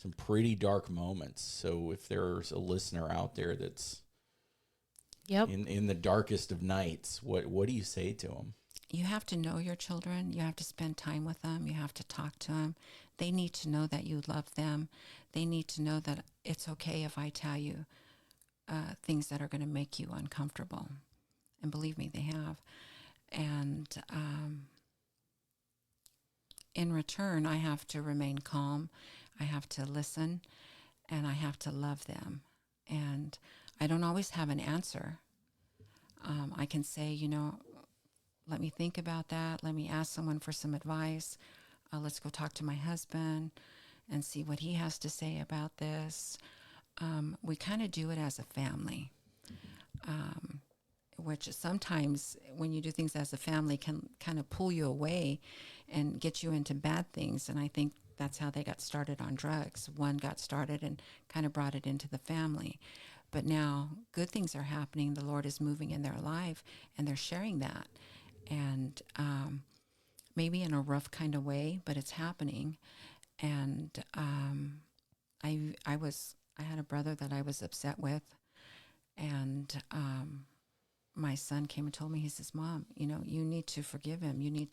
some pretty dark moments. So if there's a listener out there that's in the darkest of nights, what do you say to them? You have to know your children. You have to spend time with them. You have to talk to them. They need to know that you love them. They need to know that it's okay if I tell you things that are going to make you uncomfortable. And believe me, they have. And in return, I have to remain calm. I have to listen, and I have to love them. And I don't always have an answer. I can say, let me think about that. Let me ask someone for some advice. Let's go talk to my husband and see what he has to say about this. We kind of do it as a family, which sometimes when you do things as a family can kind of pull you away and get you into bad things. And I think that's how they got started on drugs. One got started and kind of brought it into the family. But now good things are happening. The Lord is moving in their life, and they're sharing that. And maybe in a rough kind of way, but it's happening. And I had a brother that I was upset with, and my son came and told me, he says, "Mom, you need to forgive him. You need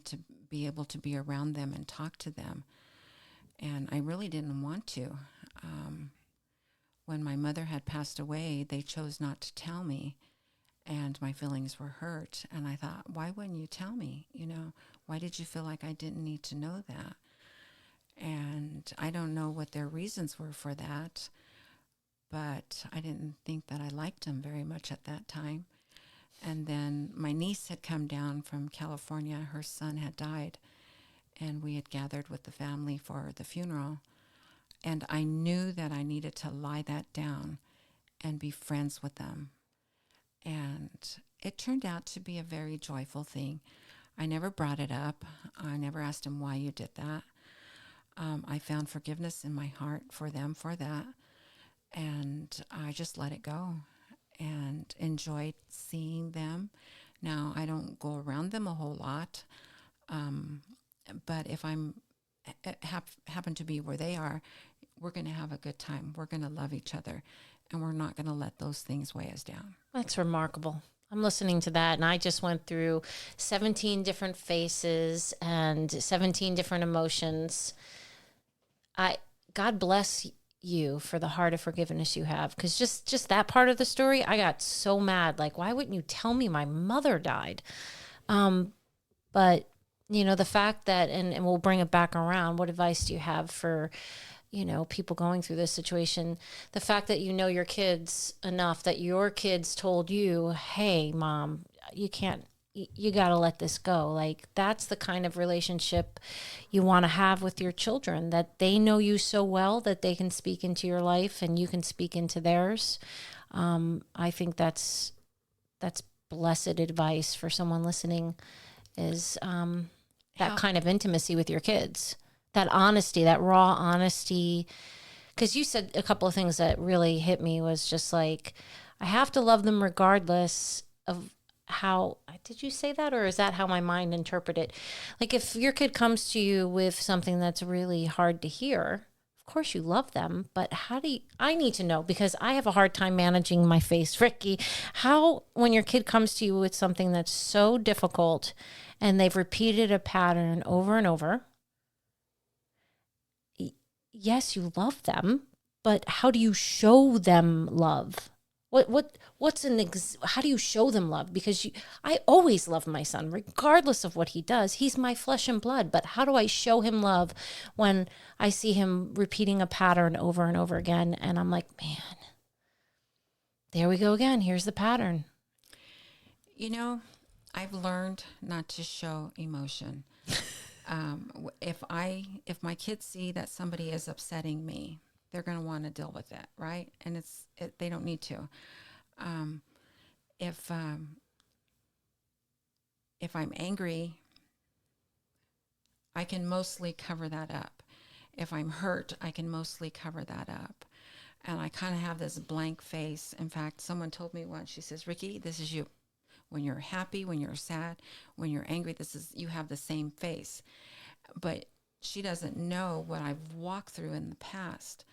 to be able to be around them and talk to them." And I really didn't want to. When my mother had passed away, they chose not to tell me, and my feelings were hurt. And I thought, why wouldn't you tell me? Why did you feel like I didn't need to know that? And I don't know what their reasons were for that, but I didn't think that I liked them very much at that time. And then my niece had come down from California. Her son had died, and we had gathered with the family for the funeral. And I knew that I needed to lie that down and be friends with them. And it turned out to be a very joyful thing. I never brought it up. I never asked him why you did that. I found forgiveness in my heart for them for that. And I just let it go and enjoyed seeing them. Now, I don't go around them a whole lot. But if I'm happen to be where they are, we're going to have a good time. We're going to love each other, and we're not going to let those things weigh us down. That's remarkable. I'm listening to that, and I just went through 17 different faces and 17 different emotions. God bless you for the heart of forgiveness you have, because just that part of the story, I got so mad. Like, why wouldn't you tell me my mother died? But the fact that, and we'll bring it back around, what advice do you have for, people going through this situation? The fact that your kids enough that your kids told you, hey, Mom, you got to let this go. Like, that's the kind of relationship you want to have with your children, that they know you so well that they can speak into your life and you can speak into theirs. I think that's blessed advice for someone listening, is that kind of intimacy with your kids, that honesty, that raw honesty. Because you said a couple of things that really hit me, was just like, I have to love them regardless of how, did you say that? Or is that how my mind interpreted it? Like, if your kid comes to you with something that's really hard to hear, of course you love them, but I need to know, because I have a hard time managing my face, Ricki, how, when your kid comes to you with something that's so difficult and they've repeated a pattern over and over, yes, you love them, but how do you show them love? How do you show them love? Because I always love my son, regardless of what he does. He's my flesh and blood. But how do I show him love when I see him repeating a pattern over and over again? And I'm like, man, there we go again. Here's the pattern. I've learned not to show emotion. If my kids see that somebody is upsetting me, they're going to want to deal with it, right? And they don't need to. if I'm angry, I can mostly cover that up. If I'm hurt, I can mostly cover that up. And I kind of have this blank face. In fact, someone told me once, she says, Ricki, this is you. When you're happy, when you're sad, when you're angry, you have the same face. But she doesn't know what I've walked through in the past.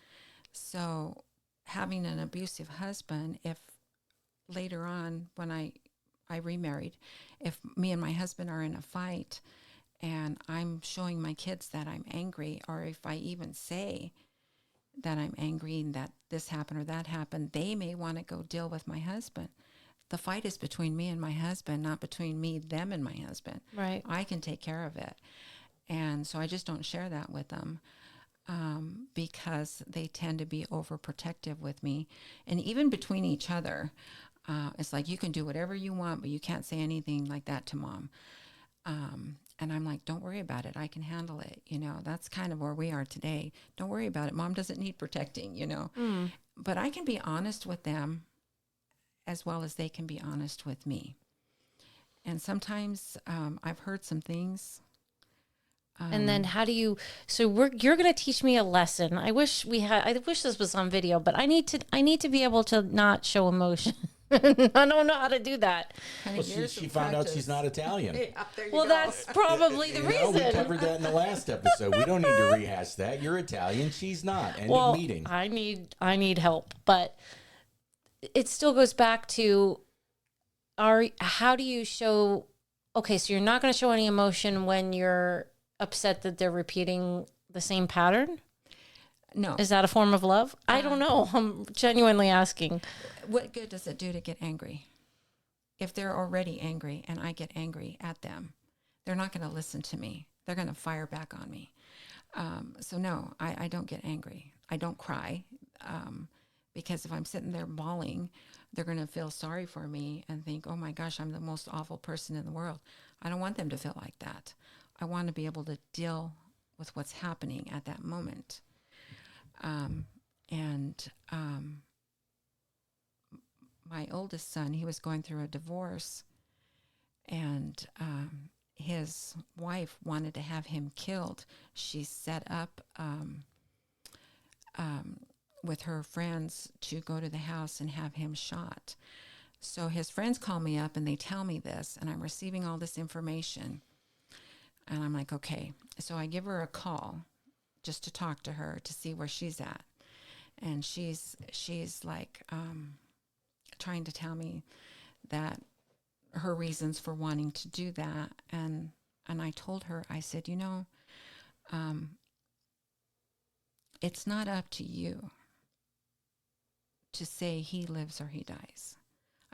So having an abusive husband, if later on when I remarried, if me and my husband are in a fight and I'm showing my kids that I'm angry, or if I even say that I'm angry and that this happened or that happened, they may want to go deal with my husband. The fight is between me and my husband, not between me, them, and my husband. Right. I can take care of it. And so I just don't share that with them because they tend to be overprotective with me. And even between each other, it's like, you can do whatever you want, but you can't say anything like that to mom. And I'm like, don't worry about it. I can handle it. You know, that's kind of where we are today. Don't worry about it. Mom doesn't need protecting, you know. But I can be honest with them as well as they can be honest with me. And sometimes I've heard some things. And then how do you, so you're going to teach me a lesson. I wish this was on video, but I need to be able to not show emotion. I don't know how to do that. Well, she found out she's not Italian. Well, that's probably the reason. We covered that in the last episode. We don't need to rehash that. You're Italian. She's not. End of meeting. I need help, but it still goes back to how do you show, okay, so you're not going to show any emotion when you're upset that they're repeating the same pattern? No. Is that a form of love? I don't know. I'm genuinely asking. What good does it do to get angry? If they're already angry and I get angry at them, they're not going to listen to me. They're going to fire back on me. So no, I don't get angry. I don't cry because if I'm sitting there bawling, they're going to feel sorry for me and think, oh my gosh, I'm the most awful person in the world. I don't want them to feel like that. I want to be able to deal with what's happening at that moment. My oldest son, he was going through a divorce, and his wife wanted to have him killed. She set up with her friends to go to the house and have him shot. So his friends call me up and they tell me this, and I'm receiving all this information. And I'm like, okay. So I give her a call just to talk to her to see where she's at. And she's like trying to tell me that her reasons for wanting to do that. And I told her, I said, you know, it's not up to you to say he lives or he dies.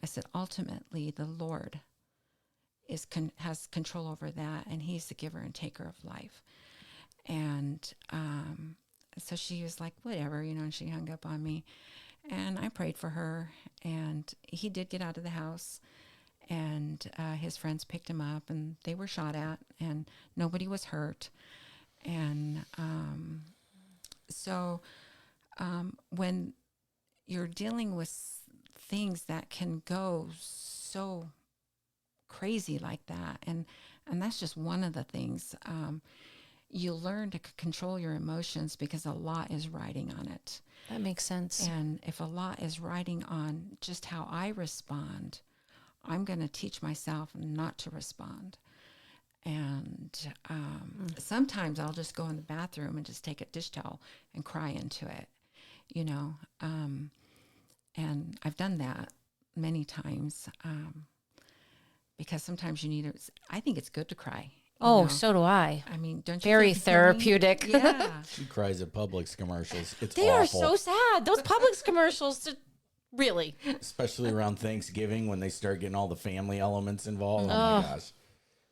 I said, ultimately, the Lord has control over that, and he's the giver and taker of life. And so she was like, whatever, you know, and she hung up on me. And I prayed for her, and he did get out of the house, and his friends picked him up, and they were shot at, and nobody was hurt. And so when you're dealing with things that can go so crazy like that, and that's just one of the things, you learn to control your emotions because a lot is riding on it. That makes sense. And if a lot is riding on just how I respond, I'm going to teach myself not to respond. And sometimes I'll just go in the bathroom and just take a dish towel and cry into it, you know. And I've done that many times because sometimes you need to, I think it's good to cry. Oh, know? So do I. I mean, don't you Very think therapeutic. Yeah. She cries at Publix commercials. It's They awful. are so sad. Those Publix commercials, really. Especially around Thanksgiving when they start getting all the family elements involved. Oh my gosh.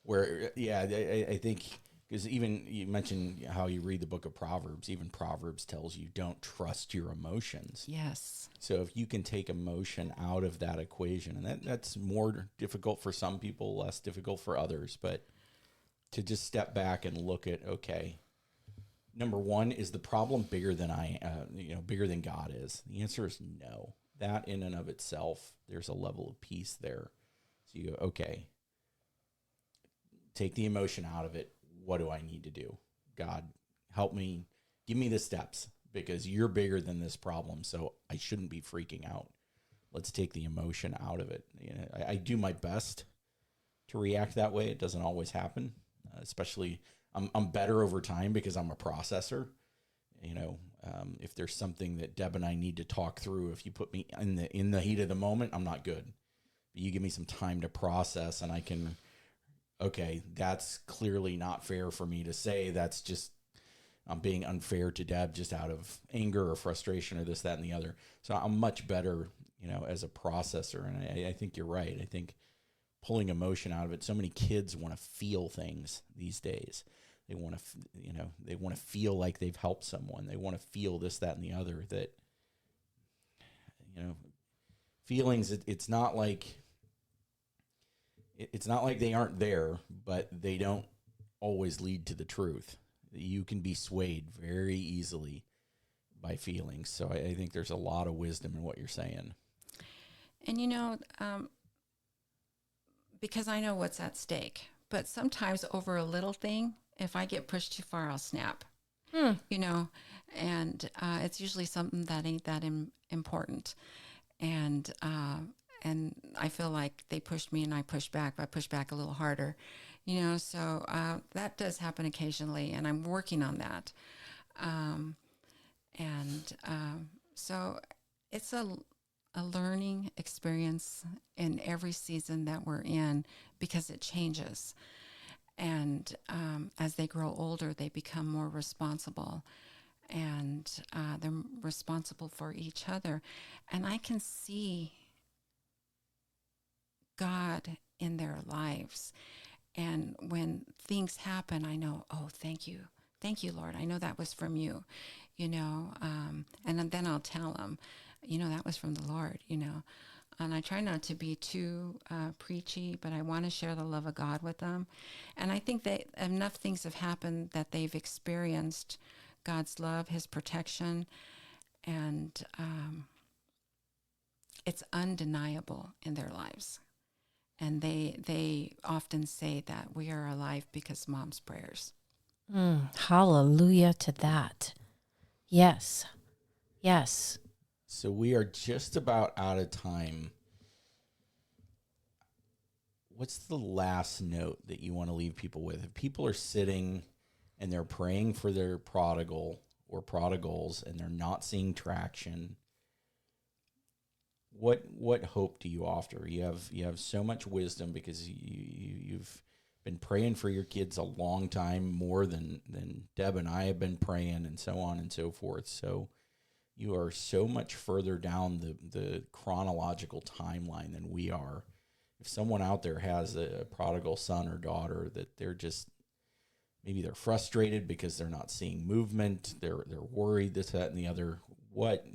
Where, yeah, I think, because even you mentioned how you read the book of Proverbs, even Proverbs tells you don't trust your emotions. Yes. So if you can take emotion out of that equation, and that's more difficult for some people, less difficult for others, but to just step back and look at, okay, number one, is the problem bigger than bigger than God is? The answer is no. that in and of itself, there's a level of peace there. So you go, okay, take the emotion out of it. What do I need to do? God, help me, give me the steps, because you're bigger than this problem, so I shouldn't be freaking out. Let's take the emotion out of it. You know, I do my best to react that way. It doesn't always happen, especially I'm better over time because I'm a processor. You know, if there's something that Deb and I need to talk through, if you put me in the heat of the moment, I'm not good. But you give me some time to process, and I can, okay, that's clearly not fair for me to say. That's just, I'm being unfair to Deb just out of anger or frustration or this, that, and the other. So I'm much better, you know, as a processor. And I think you're right. I think pulling emotion out of it. So many kids want to feel things these days. They want to, you know, they want to feel like they've helped someone. They want to feel this, that, and the other. That, you know, feelings. It's not like they aren't there, but they don't always lead to the truth. You can be swayed very easily by feelings. So I think there's a lot of wisdom in what you're saying. And, you know, because I know what's at stake, but sometimes over a little thing, if I get pushed too far, I'll snap, you know, and it's usually something that ain't that important. And I feel like they pushed me and I pushed back, but I pushed back a little harder, you know, so that does happen occasionally, and I'm working on that. So it's a learning experience in every season that we're in, because it changes. And as they grow older, they become more responsible, and they're responsible for each other. And I can see God in their lives. And when things happen, I know, oh, thank you. Thank you, Lord. I know that was from you, you know. And then I'll tell them, you know, that was from the Lord, you know. And I try not to be too preachy, but I want to share the love of God with them. And I think that enough things have happened that they've experienced God's love, his protection, and it's undeniable in their lives. And they often say that we are alive because Mom's prayers. Hallelujah to that. Yes. Yes. So we are just about out of time. What's the last note that you want to leave people with? If people are sitting and they're praying for their prodigal or prodigals and they're not seeing traction, what hope do you offer? You have so much wisdom, because you've been praying for your kids a long time, more than Deb and I have been praying, and so on and so forth. So you are so much further down the chronological timeline than we are. If someone out there has a prodigal son or daughter that they're just, maybe they're frustrated because they're not seeing movement, they're worried, this, that, and the other, what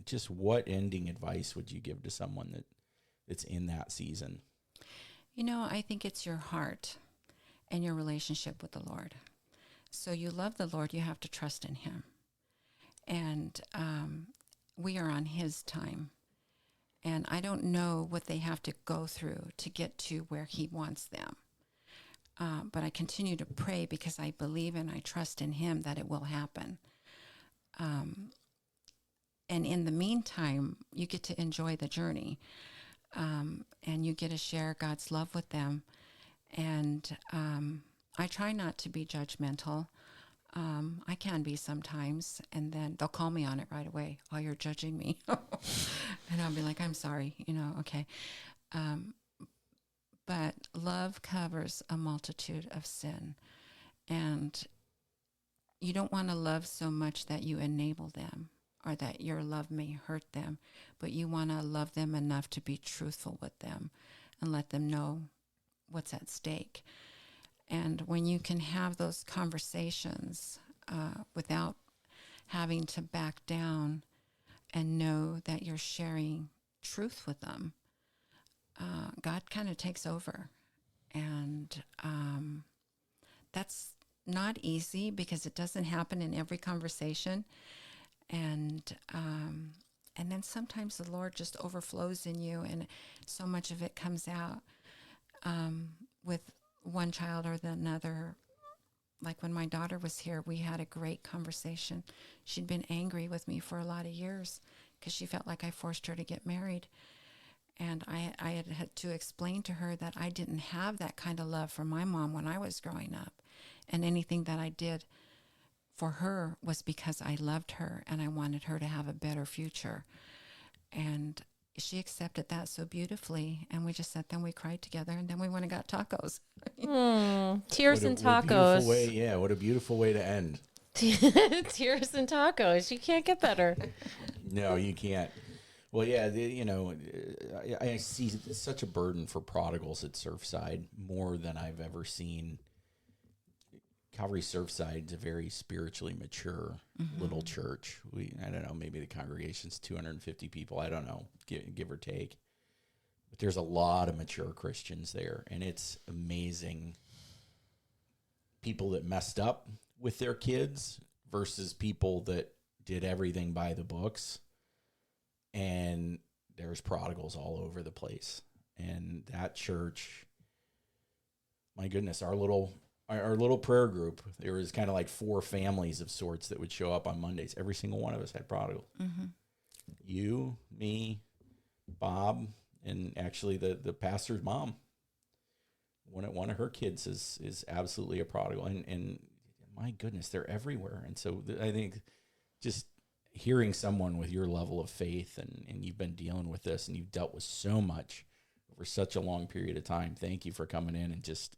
ending advice would you give to someone that's in that season? You know, I think it's your heart and your relationship with the Lord. So you love the Lord, you have to trust in him. And we are on his time. And I don't know what they have to go through to get to where he wants them. But I continue to pray because I believe and I trust in him that it will happen. And in the meantime, you get to enjoy the journey. And you get to share God's love with them. And I try not to be judgmental. I can be sometimes, and then they'll call me on it right away. Oh, you're judging me. And I'll be like, I'm sorry, you know, okay. But love covers a multitude of sin. And you don't want to love so much that you enable them, or that your love may hurt them, but you want to love them enough to be truthful with them and let them know what's at stake. And when you can have those conversations without having to back down and know that you're sharing truth with them, God kind of takes over. And that's not easy, because it doesn't happen in every conversation. And And then sometimes the Lord just overflows in you, and so much of it comes out with one child or the another. Like when my daughter was here, we had a great conversation. She'd been angry with me for a lot of years because she felt like I forced her to get married. And I had to explain to her that I didn't have that kind of love for my mom when I was growing up. And anything that I did for her was because I loved her and I wanted her to have a better future. And she accepted that so beautifully. And we just sat there and we cried together. And then we went and got tacos. Tears and tacos. What a beautiful way to end. Tears and tacos. You can't get better. No, you can't. Well, yeah, I see such a burden for prodigals at Surfside, more than I've ever seen. Calvary Surfside is a very spiritually mature little church. I don't know, maybe the congregation's 250 people. I don't know, give or take. But there's a lot of mature Christians there, and it's amazing. People that messed up with their kids versus people that did everything by the books. And there's prodigals all over the place. And that church, my goodness, our little prayer group, there was kind of like 4 families of sorts that would show up on Mondays. Every single one of us had prodigals. Mm-hmm. You, me, Bob, and actually the pastor's mom. One of her kids is absolutely a prodigal. And my goodness, they're everywhere. And so I think just hearing someone with your level of faith and you've been dealing with this and you've dealt with so much over such a long period of time. Thank you for coming in and just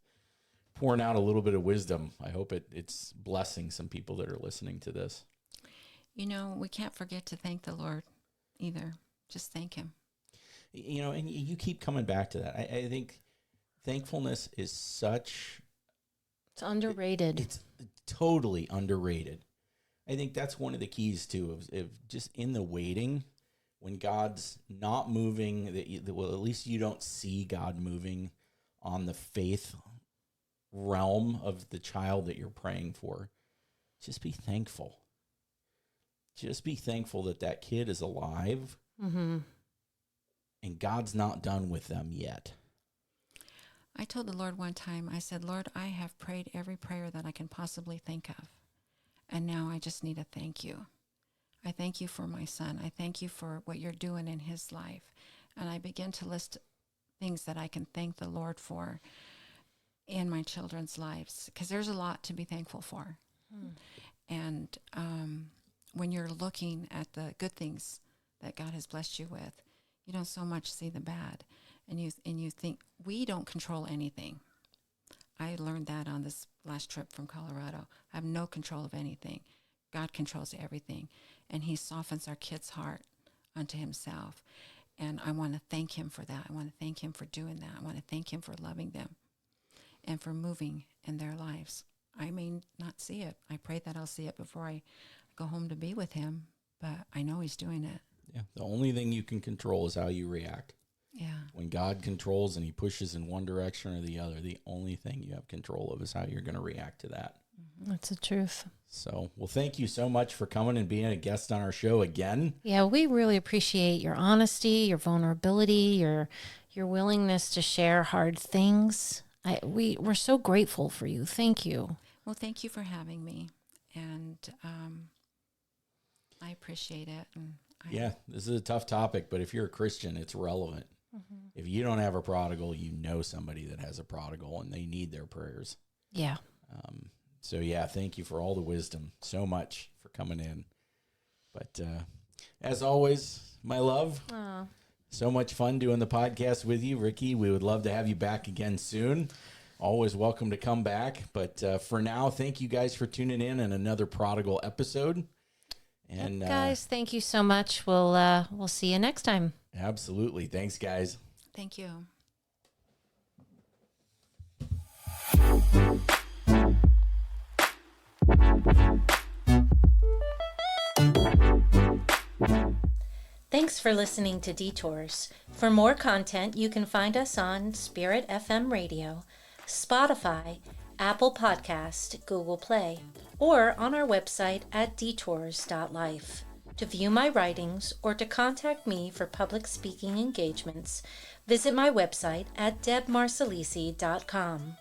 pouring out a little bit of wisdom. I hope it's blessing some people that are listening to this. We can't forget to thank the Lord either. Just thank him. And you keep coming back to that. I think thankfulness is it's underrated. It's totally underrated. I think that's one of the keys too, of just in the waiting, when God's not moving, at least you don't see God moving on the faith realm of the child that you're praying for. Just be thankful. Just be thankful that kid is alive, and God's not done with them yet. I told the Lord one time, I said, Lord, I have prayed every prayer that I can possibly think of. And now I just need to thank you. I thank you for my son. I thank you for what you're doing in his life. And I begin to list things that I can thank the Lord for in my children's lives, because there's a lot to be thankful for. And when you're looking at the good things that God has blessed you with, you don't so much see the bad. And you think, we don't control anything. I learned that on this last trip from Colorado. I have no control of anything. God controls everything. And he softens our kids' heart unto himself. And I want to thank him for that. I want to thank him for doing that. I want to thank him for loving them and for moving in their lives. I may not see it. I pray that I'll see it before I go home to be with him. But I know he's doing it. Yeah. The only thing you can control is how you react. Yeah. When God controls and he pushes in one direction or the other, the only thing you have control of is how you're going to react to that. That's the truth. So, well, thank you so much for coming and being a guest on our show again. Yeah, we really appreciate your honesty, your vulnerability, your willingness to share hard things. We're so grateful for you. Thank you. Well, thank you for having me. And I appreciate it. And this is a tough topic, but if you're a Christian, it's relevant. If you don't have a prodigal, you know somebody that has a prodigal and they need their prayers. Yeah. So, thank you for all the wisdom so much for coming in. But as always, my love, so much fun doing the podcast with you, Ricki. We would love to have you back again soon. Always welcome to come back. But for now, thank you guys for tuning in another Prodigal episode. And guys, thank you so much. We'll see you next time. Absolutely. Thanks, guys. Thank you. Thanks for listening to Detours. For more content, you can find us on Spirit FM Radio, Spotify, Apple Podcast, Google Play, or on our website at detours.life. To view my writings or to contact me for public speaking engagements, visit my website at debmarsalisi.com.